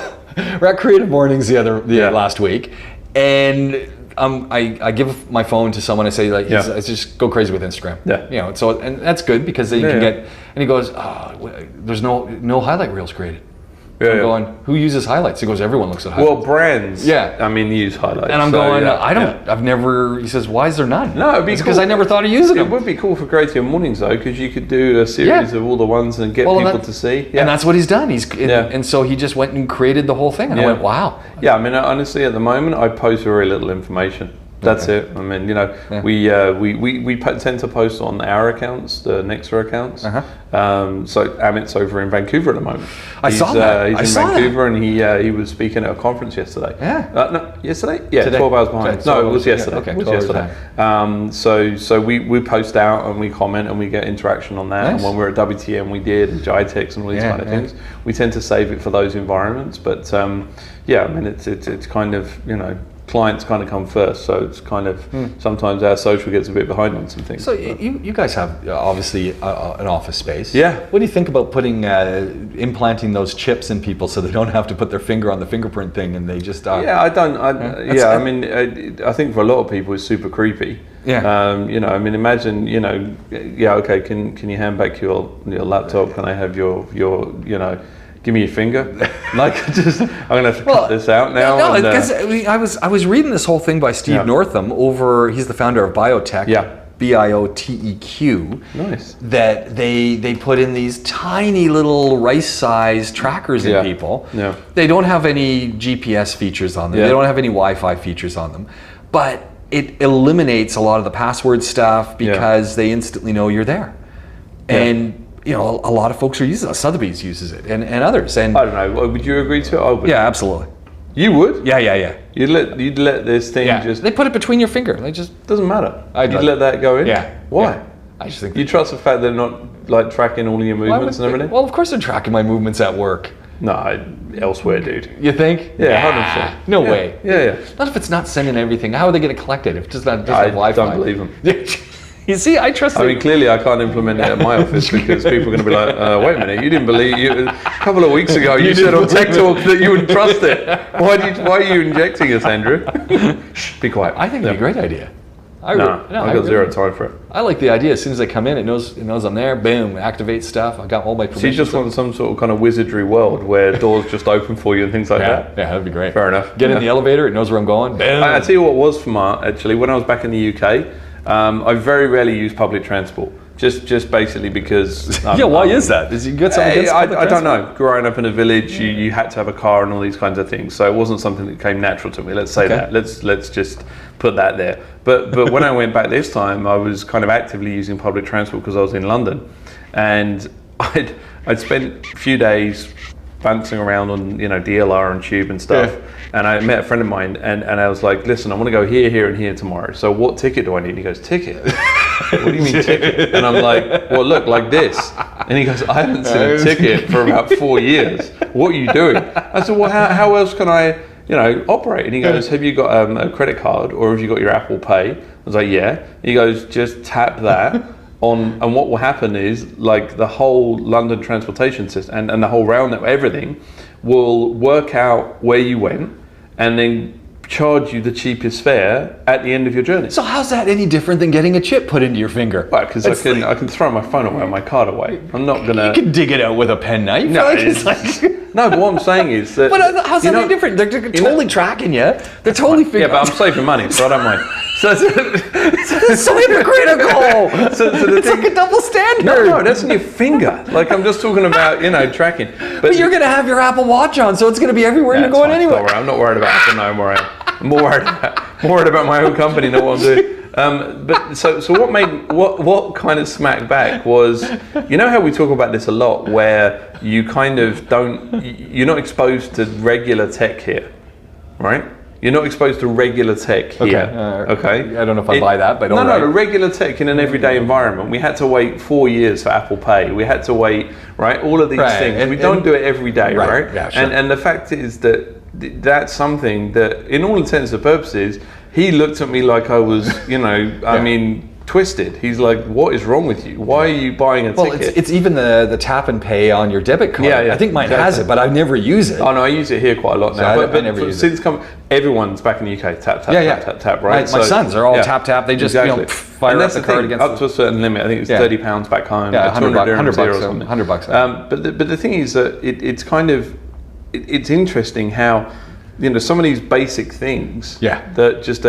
we're at Creative Mornings last week, and I give my phone to someone. I say like, I just go crazy with Instagram. Yeah. So and that's good because then you can get. And he goes, there's no highlight reels created. I'm going, who uses highlights? He goes, everyone looks at highlights. Well, brands, use highlights. And I'm going, I've never, he says, why is there none? No, it'd be because I never thought of using them. It would be cool for Creative Mornings though, because you could do a series of all the ones and get people to see. And that's what he's done. And so he just went and created the whole thing. And I went, wow. Yeah, I mean, honestly, at the moment, I post very little information. That's it. I mean, we tend to post on our accounts, the Nexa accounts. So Amit's over in Vancouver at the moment. I saw that. He's in Vancouver, and he was speaking at a conference yesterday. No, yesterday? Yeah, today. 12 hours behind. Okay, no, it was yesterday. Okay, it was yesterday. So we post out and we comment and we get interaction on that. Nice. And when we're at WTM, we did, and GITEX and all these kind of things. We tend to save it for those environments, but I mean, it's kind of, clients kind of come first, so it's kind of sometimes our social gets a bit behind on some things. So you guys have obviously an office space. Yeah. What do you think about putting implanting those chips in people so they don't have to put their finger on the fingerprint thing and they just I think for a lot of people it's super creepy. Yeah. I mean, imagine, okay, can you hand back your laptop? Can I have your give me your finger. I'm gonna have to cut this out now. No, because I was reading this whole thing by Steve Northam he's the founder of Biotech. Yeah. BIOTEQ. Nice. That they put in these tiny little rice-sized trackers in people. Yeah. They don't have any GPS features on them. They don't have any Wi-Fi features on them, but it eliminates a lot of the password stuff because they instantly know you're there. And a lot of folks are using it. Sotheby's uses it, and others. And I don't know. Would you agree to it? I would. Yeah, absolutely. You would? Yeah. You'd let this thing just. They put it between your finger. They just doesn't matter. You'd let that go in. Yeah. Why? Yeah. I just think you trust the fact they're not like tracking all your movements and everything. Well, of course they're tracking my movements at work. No, elsewhere, dude. You think? Yeah, 100%. No way. Yeah. Not if it's not sending everything. How are they going to collect it if it's just not Wi-Fi? I don't believe them. You see, I trust them. I mean, clearly I can't implement it at my office because people are going to be like, wait a minute, you didn't believe, a couple of weeks ago you said on TechTalk that you would trust it. Why are you injecting us, Andrew? Shh, be quiet. I think it's a great idea. I got zero time for it. I like the idea. As soon as I come in, it knows I'm there. Boom, activate stuff. I got all my permissions. So you just want some sort of kind of wizardry world where doors just open for you and things like that? Yeah, that'd be great. Fair enough. Get in the elevator, it knows where I'm going. Boom. I tell you what was smart, actually, when I was back in the UK, I very rarely use public transport. Just basically because... why is that? Is you get something against public I don't know. Growing up in a village, you had to have a car and all these kinds of things. So it wasn't something that came natural to me. Let's say that. Let's just put that there. But when I went back this time, I was kind of actively using public transport because I was in London. And I'd spent a few days bouncing around on DLR and Tube and stuff, and I met a friend of mine, and I was like, listen, I want to go here and here tomorrow, so what ticket do I need? He goes, ticket? What do you mean ticket? And I'm like, well, look, like this. And he goes, I haven't seen a ticket for about 4 years. What are you doing? I said, well, how else can I operate? And he goes, have you got a credit card or have you got your Apple Pay? I was like, yeah. He goes, just tap that and what will happen is like the whole London transportation system and the whole round, everything will work out where you went and then charge you the cheapest fare at the end of your journey. So how's that any different than getting a chip put into your finger? Well, because I can throw my phone away, my card away. I'm not gonna. You can dig it out with a penknife. No, no. But what I'm saying is that. But how's that any different? They're totally tracking you. They're totally figuring. Yeah, but I'm saving money, so I don't mind. So it's so hypocritical. It's like a double standard. No, that's in your finger. Like I'm just talking about tracking. But you're gonna have your Apple Watch on, so it's gonna be everywhere you're going anyway. I'm not worried about Apple. No, I'm more worried about my own company, not what I'm doing. But so what kind of smacked back was, how we talk about this a lot, where you kind of you're not exposed to regular tech here, right? You're not exposed to regular tech here. Okay. I don't know if I buy that, but no, the regular tech in an everyday environment. We had to wait 4 years for Apple Pay. We had to wait, right? All of these things. We don't do it every day, right? Yeah, sure. And the fact is that that's something that, in all intents and purposes, he looked at me like I was, 20 twisted. He's like, what is wrong with you? Why are you buying a ticket? Well, it's even the tap and pay on your debit card. Yeah, I think mine has it, but I never use it. Oh no, I use it here quite a lot now. So but I never use it. Everyone's back in the UK, tap, right? My sons are all tap. They just fire up the card against up to a certain limit. I think it's £30 back home. Yeah, $100 or something. $100. But the thing is that it's kind of it's interesting how some of these basic things that just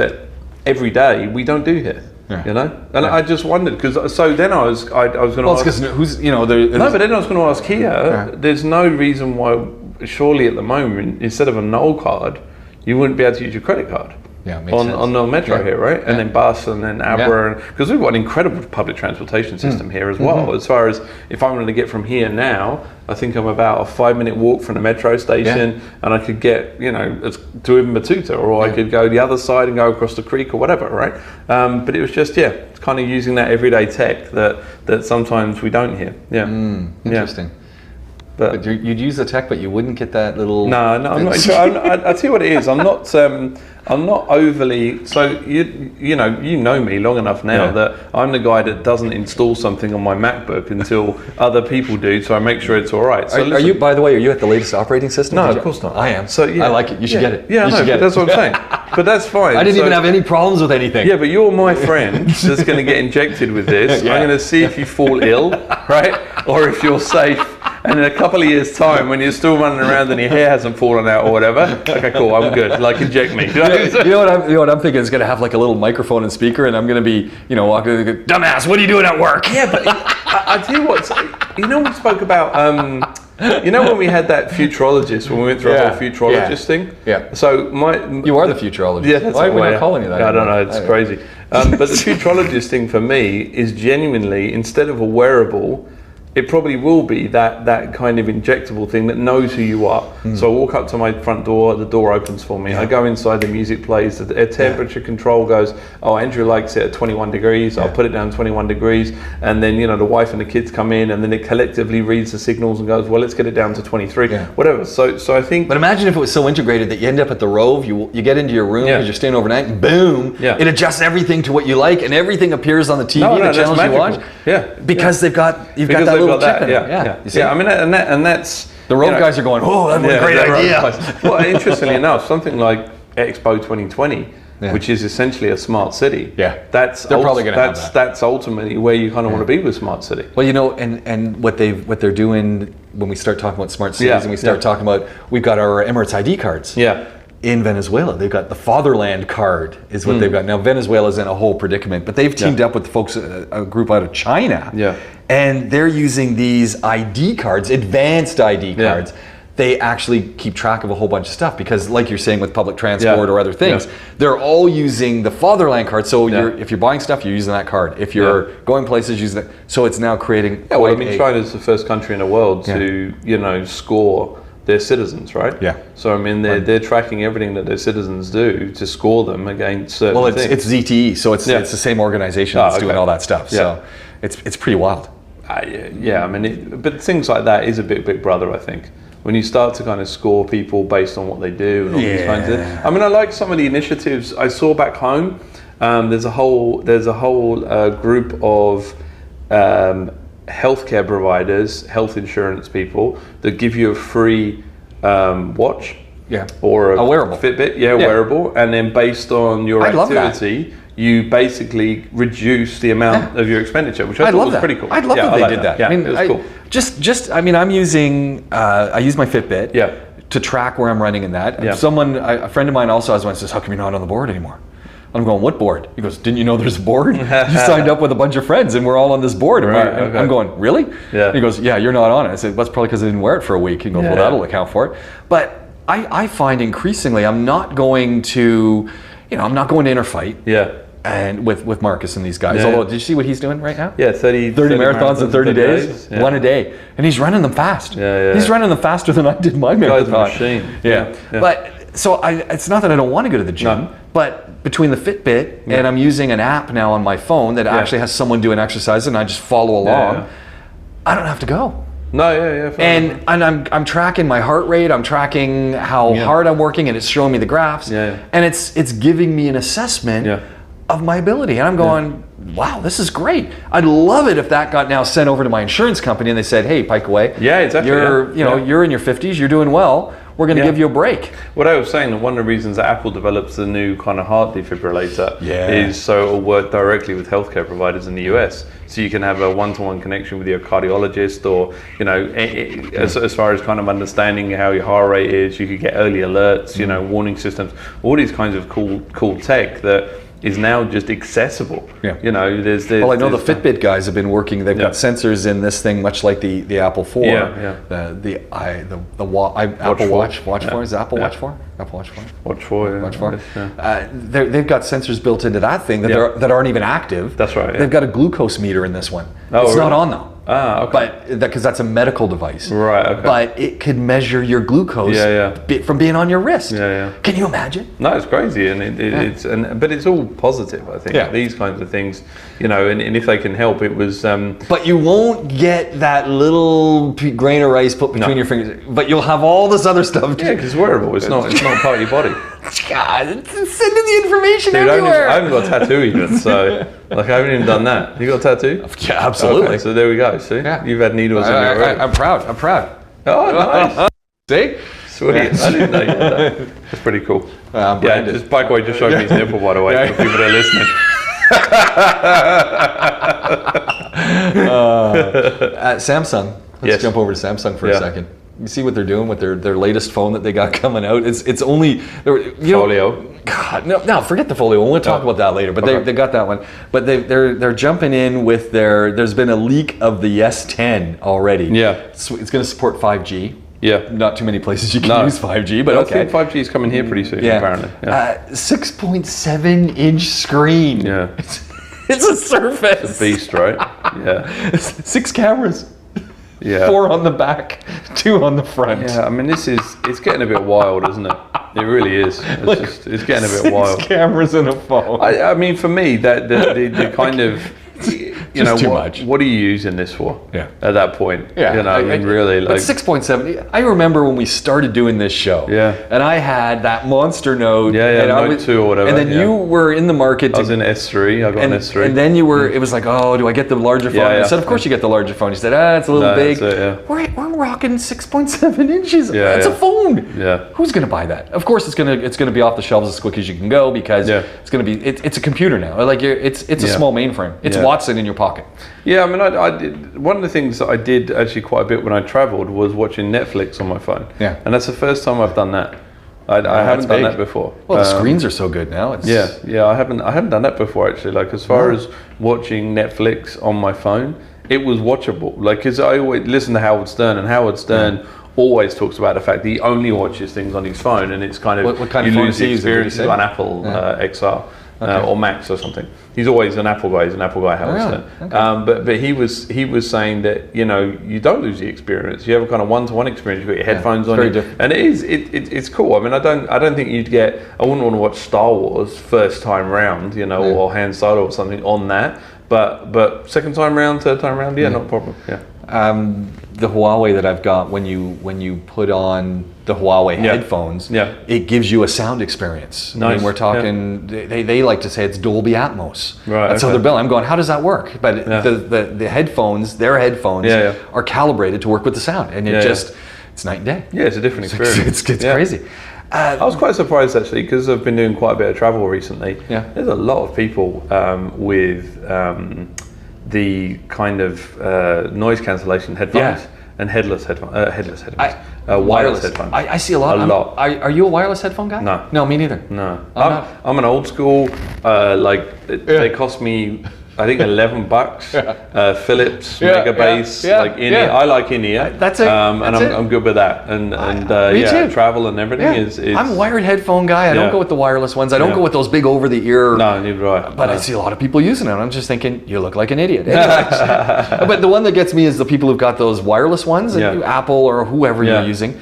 every day we don't do here. And I just wondered because then I was going to. Well, it's because who's no, but then I was going to ask here. There's no reason why. Surely at the moment, instead of a Knoll card, you wouldn't be able to use your credit card. Yeah, makes sense. On the metro here, right? And then bus and then ABRA, because we've got an incredible public transportation system here as well. As far as if I wanted to get from here now, I think I'm about a 5-minute walk from the metro station, and I could get to even Batuta, or I could go the other side and go across the creek or whatever, right? But it was just it's kind of using that everyday tech that sometimes we don't hear. Yeah, interesting. But you'd use the tech, but you wouldn't get that little. No, I'm not sure. I'll tell you what it is. I'm not overly. So you know me long enough now that I'm the guy that doesn't install something on my MacBook until other people do. So I make sure it's all right. So are you? By the way, are you at the latest operating system? No, of course not. I am. So I like it. You should get it. Yeah, that's what I'm saying. But that's fine. I didn't even have any problems with anything. Yeah, but you're my friend that's going to get injected with this. I'm going to see if you fall ill, right, or if you're safe. And in a couple of years' time, when you're still running around and your hair hasn't fallen out or whatever, okay, cool, I'm good. Like, inject me. You know what I'm thinking is going to have like a little microphone and speaker, and I'm going to be, walking, dumbass, what are you doing at work? Yeah, but I tell you what, we spoke about, when we had that futurologist, when we went through a whole futurologist thing? Yeah. So you are the futurologist. Yeah, that's why are we not calling you that? I don't know, it's crazy. But the futurologist thing for me is genuinely, instead of a wearable, it probably will be that kind of injectable thing that knows who you are. So I walk up to my front door, the door opens for me. I go inside, the music plays, the temperature control goes, oh, Andrew likes it at 21 degrees, I'll put it down 21 degrees. And then, the wife and the kids come in, and then it collectively reads the signals and goes, well, let's get it down to 23, whatever. So I think... But imagine if it was so integrated that you end up at the Rove, you get into your room because you're staying overnight, and boom, it adjusts everything to what you like, and everything appears on the TV, the channels you watch. Yeah. Because you've got that little chip in it. You see? I mean, and that's... The Rove guys are going, oh, that's a great idea. Well, interestingly enough, something like Expo 2020, which is essentially a smart city. Yeah, they're probably going to have that. That's ultimately where you kind of want to be with smart city. Well, and what they're doing when we start talking about smart cities and we start talking about, we've got our Emirates ID cards. Yeah. In Venezuela, they've got the Fatherland card is what they've got. Now, Venezuela's in a whole predicament, but they've teamed up with folks, a group out of China. Yeah. And they're using these ID cards, advanced ID cards. They actually keep track of a whole bunch of stuff because, like you're saying with public transport or other things, they're all using the Fatherland card. So if you're buying stuff, you're using that card. If you're going places, using that. So it's now creating. Yeah, well, China's the first country in the world to score their citizens, right? Yeah. So they're tracking everything that their citizens do to score them against certain things. It's ZTE, so it's the same organization that's doing all that stuff. So it's pretty wild. But things like that is a big brother, I think. When you start to kind of score people based on what they do and all these kinds of things. I mean, I like some of the initiatives I saw back home. There's a whole group of healthcare providers, health insurance people that give you a free watch, or a wearable Fitbit, wearable, and then based on your activity, you basically reduce the amount of your expenditure, which I thought was pretty cool. I'd love that they did that. Yeah, it was cool. I'm using I use my Fitbit to track where I'm running in that. Yeah. A friend of mine also has one, says, how come you're not on the board anymore? I'm going, what board? He goes, didn't you know there's a board? You signed up with a bunch of friends and we're all on this board. I'm going, really? Yeah. He goes, yeah, you're not on it. I said, that's probably because I didn't wear it for a week. He goes, well, that'll account for it. But I find increasingly I'm not going to interfight. Yeah. And with Marcus and these guys. Although, did you see what he's doing right now? Yeah, 30 marathons in 30 days. Yeah. One a day. And he's running them fast. He's running them faster than I did my marathon. Guy's a machine. Yeah. But so it's not that I don't want to go to the gym, but between the Fitbit and I'm using an app now on my phone that actually has someone doing exercises and I just follow along, I don't have to go. No, and I'm tracking my heart rate, I'm tracking how hard I'm working, and it's showing me the graphs. And it's giving me an assessment of my ability. And I'm going, wow, this is great. I'd love it if that got now sent over to my insurance company and they said, hey, Pikeway, you're in your 50s, you're doing well. We're going to give you a break. What I was saying, that one of the reasons that Apple develops the new kind of heart defibrillator is so it'll work directly with healthcare providers in the US. So you can have a one-to-one connection with your cardiologist, or as far as kind of understanding how your heart rate is, you could get early alerts, warning systems, all these kinds of cool tech that is now just accessible. Yeah. There's well, I know the Fitbit guys have been working. They've got sensors in this thing, much like the Apple 4. The Apple Watch 4. Is it Apple Watch 4? Apple Watch 4. Watch 4. Watch 4. Yeah. They've got sensors built into that thing that aren't even active. That's right. Yeah. They've got a glucose meter in this one. Oh, it's really? not on though. Okay. But because that's a medical device. Right. Okay. But it could measure your glucose from being on your wrist. Yeah. Can you imagine? No, it's crazy, and but it's all positive. I think these kinds of things, and if they can help, it was. But you won't get that little grain of rice put between your fingers. But you'll have all this other stuff. Yeah, because it's wearable. It's not part of your body. God, it's sending the information everywhere. I haven't got a tattoo even, so I haven't even done that. You got a tattoo? Yeah, absolutely. Okay, so there we go. See, you've had needles in your already. I'm proud. Oh, nice. See, sweet. I didn't know you had that. That's pretty cool. Just Pikeway just showed me his nipple, by the way, for people that are listening. At Samsung, let's jump over to Samsung for a second. You see what they're doing with their latest phone that they got coming out. It's only Folio. God, no, forget the Folio. We'll talk about that later. But they got that one. But they're jumping in with there's been a leak of the S10 already. Yeah, it's going to support 5G. Yeah, not too many places you can use 5G, but okay. I think 5G is coming here pretty soon. Apparently. 6.7-inch screen. Yeah, it's a Surface. It's a beast, right? Yeah, 6 cameras. Yeah. 4 on the back, 2 on the front. Yeah, I mean, it's getting a bit wild, isn't it? It really is. It's getting a bit wild. 6 cameras in a phone. I mean, for me, the kind of, too much. What are you using this for? Yeah. At that point. Yeah. Really. But 6.7. I remember when we started doing this show. Yeah. And I had that monster Note. Yeah. Note 2 or whatever. And then you were in the market. I was in S3. I got an S3. And then you were. It was like, oh, do I get the larger phone? I said, of course you get the larger phone. You said, it's a little big. We're rocking 6.7 inches. Yeah. It's a phone. Yeah. Who's gonna buy that? Of course, it's gonna be off the shelves as quick as you can go because it's gonna be. It's a computer now. Like it's a small mainframe. It's Watson in your pocket. Yeah, I mean, I did. One of the things that I did actually quite a bit when I travelled was watching Netflix on my phone. Yeah, and that's the first time I've done that. I haven't done that before. Well, the screens are so good now. I haven't done that before actually. Like as far as watching Netflix on my phone, it was watchable. Like because I always listen to Howard Stern, and Howard Stern always talks about the fact that he only watches things on his phone, and it's kind of what kind you of phone lose the experience on Apple XR. Or Max or something. He's always an Apple guy. He's an Apple guy, Howard Stern. Okay. But he was saying that you don't lose the experience. You have a kind of one-to-one experience. You've got your headphones on. Very different. And it's cool. I mean, I don't think you'd get. I wouldn't want to watch Star Wars first time round, or Han Solo or something on that. But second time round, third time round, not a problem. Yeah. The Huawei that I've got, when you put on the Huawei headphones, it gives you a sound experience. Nice. I mean, we're talking. They like to say it's Dolby Atmos. Right. That's how they're built. I'm going, how does that work? But the headphones, their headphones, are calibrated to work with the sound, and it's night and day. Yeah, it's a different experience. It's crazy. I was quite surprised actually because I've been doing quite a bit of travel recently. Yeah. There's a lot of people with the kind of noise cancellation headphones and wireless headphones. I see a lot. Are you a wireless headphone guy? No, me neither. No, I'm an old school. They cost me, I think, $11. Philips Mega Bass, in-ear. I like in-ear. That's it. I'm good with that. And me too. travel and everything is. I'm a wired headphone guy. I don't go with the wireless ones. I don't go with those big over the ear. No, neither do I. But I see a lot of people using it. I'm just thinking, you look like an idiot. But the one that gets me is the people who've got those wireless ones, Apple or whoever you're using.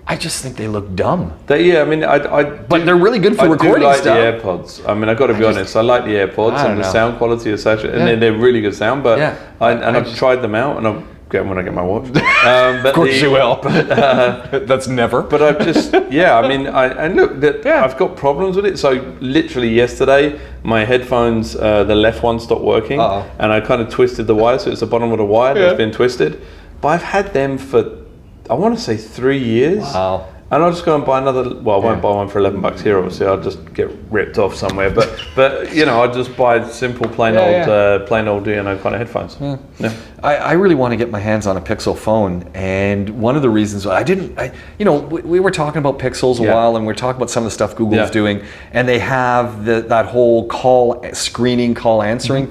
I just think they look dumb. But they're really good for recording stuff. stuff. I do like the AirPods. I mean, I've got to be honest. I like the AirPods and the sound quality is such, and they're really good sound. But I've tried them out, and when I get my watch. But of course you will. But, that's never. But I've just, I've got problems with it. So literally yesterday, my headphones, the left one stopped working, and I kind of twisted the wire, so it's the bottom of the wire that's been twisted. But I've had them for, I want to say 3 years. Wow. And I'll just go and buy another. Well, I won't buy one for $11 here. Obviously, I'll just get ripped off somewhere. But you know, I'll just buy simple, plain old kind of headphones. Yeah. Yeah. I really want to get my hands on a Pixel phone, and one of the reasons we were talking about Pixels a while, and we're talking about some of the stuff Google's doing, and they have that whole call answering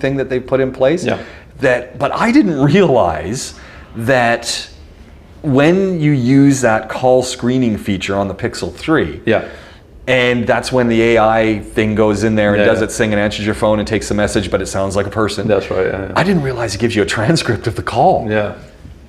thing that they've put in place. Yeah. But I didn't realize that when you use that call screening feature on the Pixel 3, and that's when the AI thing goes in there and does its thing and answers your phone and takes the message, but it sounds like a person. That's right. Yeah. I didn't realize it gives you a transcript of the call. Yeah.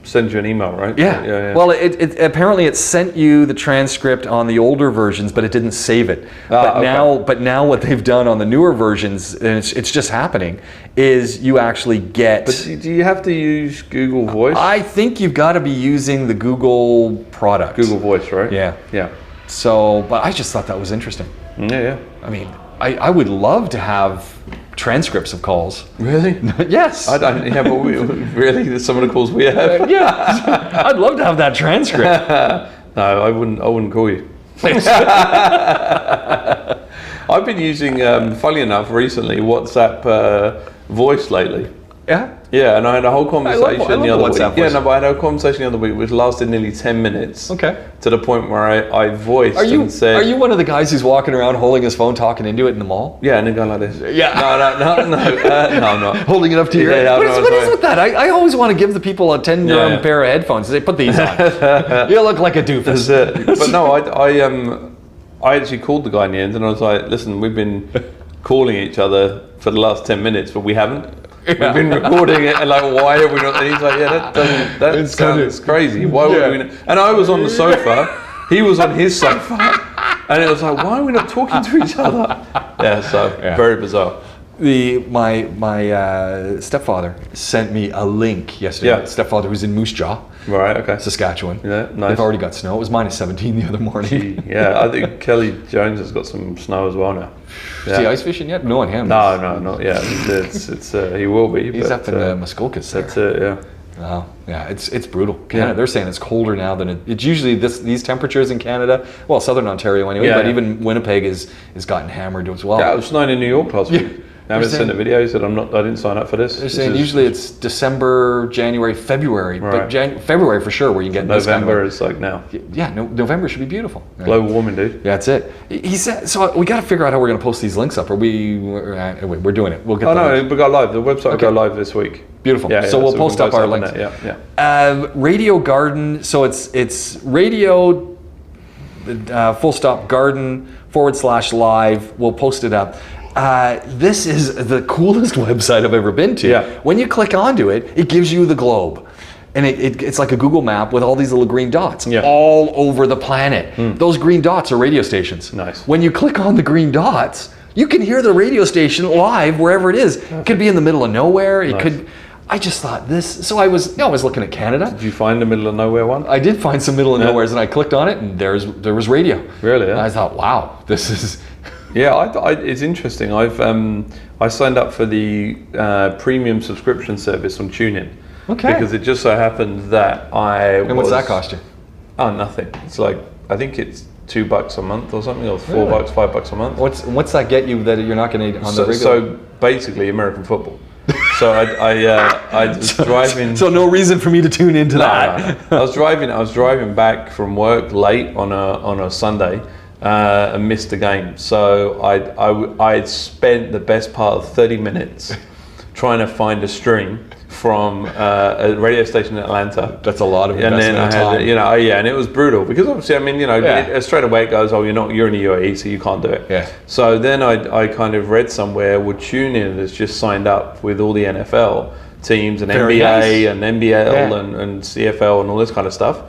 Sends you an email, right? Yeah. Well, it apparently it sent you the transcript on the older versions, but it didn't save it. But now what they've done on the newer versions, and it's just happening, is you actually get. But do you have to use Google Voice? I think you've got to be using the Google product. Google Voice, right? Yeah. Yeah. So, but I just thought that was interesting. Yeah. I mean, I would love to have transcripts of calls. Really? Yes. I don't. Yeah, but really, some of the calls we have. Yeah. I'd love to have that transcript. No, I wouldn't call you. I've been using, funnily enough, recently WhatsApp voice lately. Yeah. Yeah, and I had a whole conversation the other week. Voice. Yeah, no, but I had a conversation the other week which lasted nearly 10 minutes. Okay. To the point where I voiced and said... Are you one of the guys who's walking around holding his phone, talking into it in the mall? Yeah, and then going like this. Yeah. No, I'm not. Holding it up to your head. Yeah, what is with that? I always want to give the people a 10-dirham pair of headphones. They put these on. You look like a doofus. That's it. But no, I actually called the guy in the end, and I was like, listen, we've been calling each other for the last 10 minutes, but we haven't. We've been recording it, and like, why are we not? And he's like, that sounds crazy. Why would we not? And I was on the sofa, he was on his sofa, and it was like, why are we not talking to each other? Very bizarre. My stepfather sent me a link yesterday. Yeah. My stepfather was in Moose Jaw, right? Okay, Saskatchewan. Yeah, nice. They've already got snow. It was -17 the other morning. Yeah, I think Kelly Jones has got some snow as well now. Is he ice fishing yet? No, on him. No, not yet. It's he will be. He's up in Muskokas. That's it. Yeah. Wow. Yeah, it's brutal. Canada, they're saying it's colder now than it's usually these temperatures in Canada. Well, southern Ontario anyway, but even Winnipeg is gotten hammered as well. Yeah, it was snowing in New York last week. I haven't sent a video. He said I didn't sign up for this. They're saying usually it's December, January, February, right. But February for sure where you get November is like now. Yeah, November should be beautiful. Global warming, dude. Yeah, that's it. He said so. We got to figure out how we're going to post these links up. We're doing it. We'll get. We go live. The website will go live this week. Beautiful. Yeah, so we'll post up our links. Radio Garden. So it's radio. /garden/live. We'll post it up. This is the coolest website I've ever been to. Yeah. When you click onto it, it gives you the globe. And it's like a Google map with all these little green dots all over the planet. Those green dots are radio stations. Nice. When you click on the green dots, you can hear the radio station live wherever it is. It could be in the middle of nowhere. It could. I just thought this. So I was looking at Canada. Did you find the middle of nowhere one? I did find some middle of nowheres, and I clicked on it, and there was radio. Really? Yeah. And I thought, wow, this is. Yeah, it's interesting. I signed up for the premium subscription service on TuneIn. Okay. Because it just so happened that And what's that cost you? Oh, nothing. It's like I think it's $2 a month or something, or $4, $5 a month. What's that get you that you're not going to on the regular? So basically, American football. So I was driving. So no reason for me to tune into that. No. I was driving back from work late on a Sunday. And missed the game. So I'd spent the best part of 30 minutes trying to find a stream from a radio station in Atlanta. That's a lot of investment and then I had, and it was brutal because obviously, straight away it goes, you're in the UAE, so you can't do it. Yeah. So then I kind of read somewhere, TuneIn has just signed up with all the NFL teams and NBA and NBL and CFL and all this kind of stuff.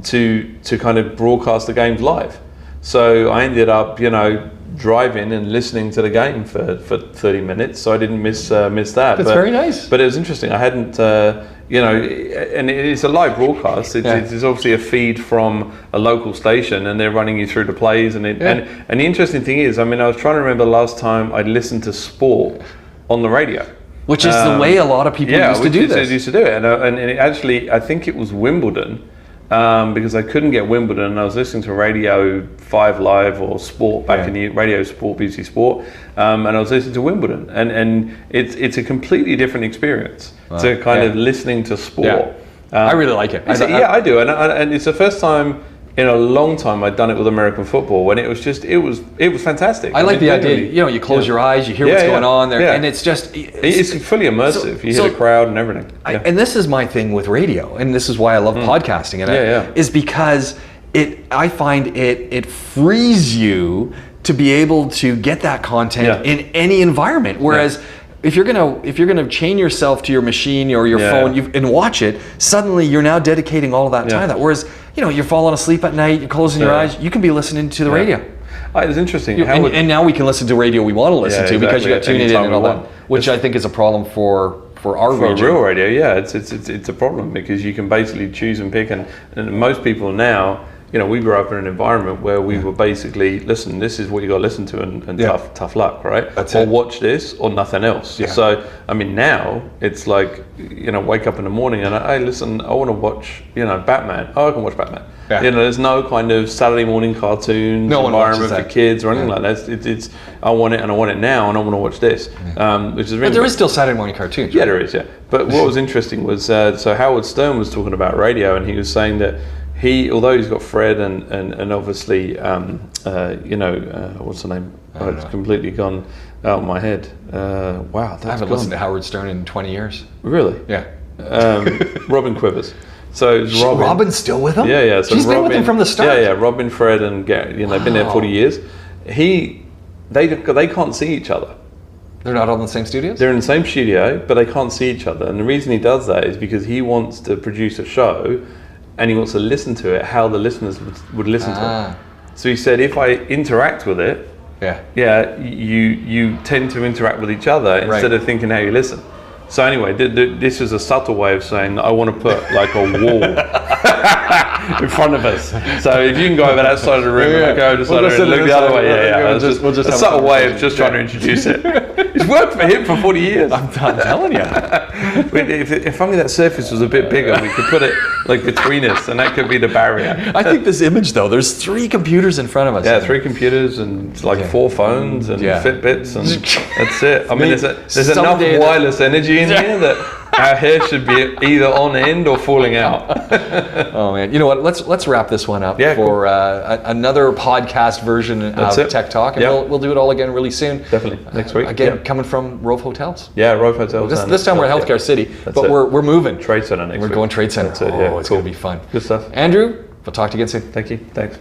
To kind of broadcast the games live. So I ended up, driving and listening to the game for 30 minutes, so I didn't miss that. That's very nice. But it was interesting. I hadn't, you know, and it's a live broadcast. It's obviously a feed from a local station, and they're running you through the plays. And the interesting thing is, I mean, I was trying to remember the last time I'd listened to sport on the radio. Which is the way a lot of people used to do this. Used to do it. And it actually, I think it was Wimbledon, because I couldn't get Wimbledon, and I was listening to Radio 5 Live or Sport back in the Radio Sport, BBC Sport, and I was listening to Wimbledon, and it's a completely different experience to kind of listening to sport. I really like it. I do, and it's the first time in a long time I'd done it with American football, when it was fantastic. I like the idea. You know, you close your eyes, you hear what's going on there, and it's just it's fully immersive. You hear the crowd and everything. And this is my thing with radio, and this is why I love podcasting. And is because I find it frees you to be able to get that content in any environment. Whereas if you're gonna chain yourself to your machine or your phone and watch it, suddenly you're now dedicating all of that time. Whereas you're falling asleep at night, you're closing your eyes, you can be listening to the radio. It's interesting. And now we can listen to radio we want to listen to because you got tuned in and all that, which I think is a problem for our region. For real radio, it's a problem because you can basically choose and pick, and most people now, we grew up in an environment where we were basically, listen, this is what you got to listen to, and tough luck, right? Or watch this or nothing else. So, I mean, now it's like, wake up in the morning and I want to watch, Batman. Oh, I can watch Batman. There's no kind of Saturday morning cartoons environment for kids or anything like that. It's I want it and I want it now and I want to watch this, which is really. But there is still Saturday morning cartoons. Yeah, there is. Yeah, but what was interesting was so Howard Stern was talking about radio, and he was saying that although he's got Fred and obviously what's the name? It's completely gone out of my head. Wow, I haven't listened to Howard Stern in 20 years. Really? Yeah. Robin Quivers. So Robin's still with him? Yeah. So she's been with him from the start. Yeah. Robin, Fred, and Gary. They've been there 40 years. They can't see each other. They're not all in the same studios? They're in the same studio, but they can't see each other. And the reason he does that is because he wants to produce a show, and he wants to listen to it how the listeners would listen to it. So he said, if I interact with it, you tend to interact with each other instead of thinking how you listen. So anyway, this is a subtle way of saying I want to put like a wall in front of us. So if you can go over that side of the room and go to the side of the room, look the other way. We'll just a subtle way of just trying to introduce it. It's worked for him for 40 years. I'm telling you. If only that surface was a bit bigger, we could put it like between us, and that could be the barrier. I think this image though, there's 3 computers in front of us. Yeah, 3 computers and like 4 phones and Fitbits, and that's it. I mean, there's enough wireless energy in here that our hair should be either on end or falling out. Oh man, you know what? Let's wrap this one up for another podcast version of Tech Talk, and we'll do it all again really soon. Definitely next week. Again, coming from Rove Hotels. Yeah, Rove Hotels. This time we're at Healthcare City, but we're moving. Trade Center next week. We're going Trade Center. It's going to be fun. Good stuff. Andrew, we'll talk to you again soon. Thank you. Thanks.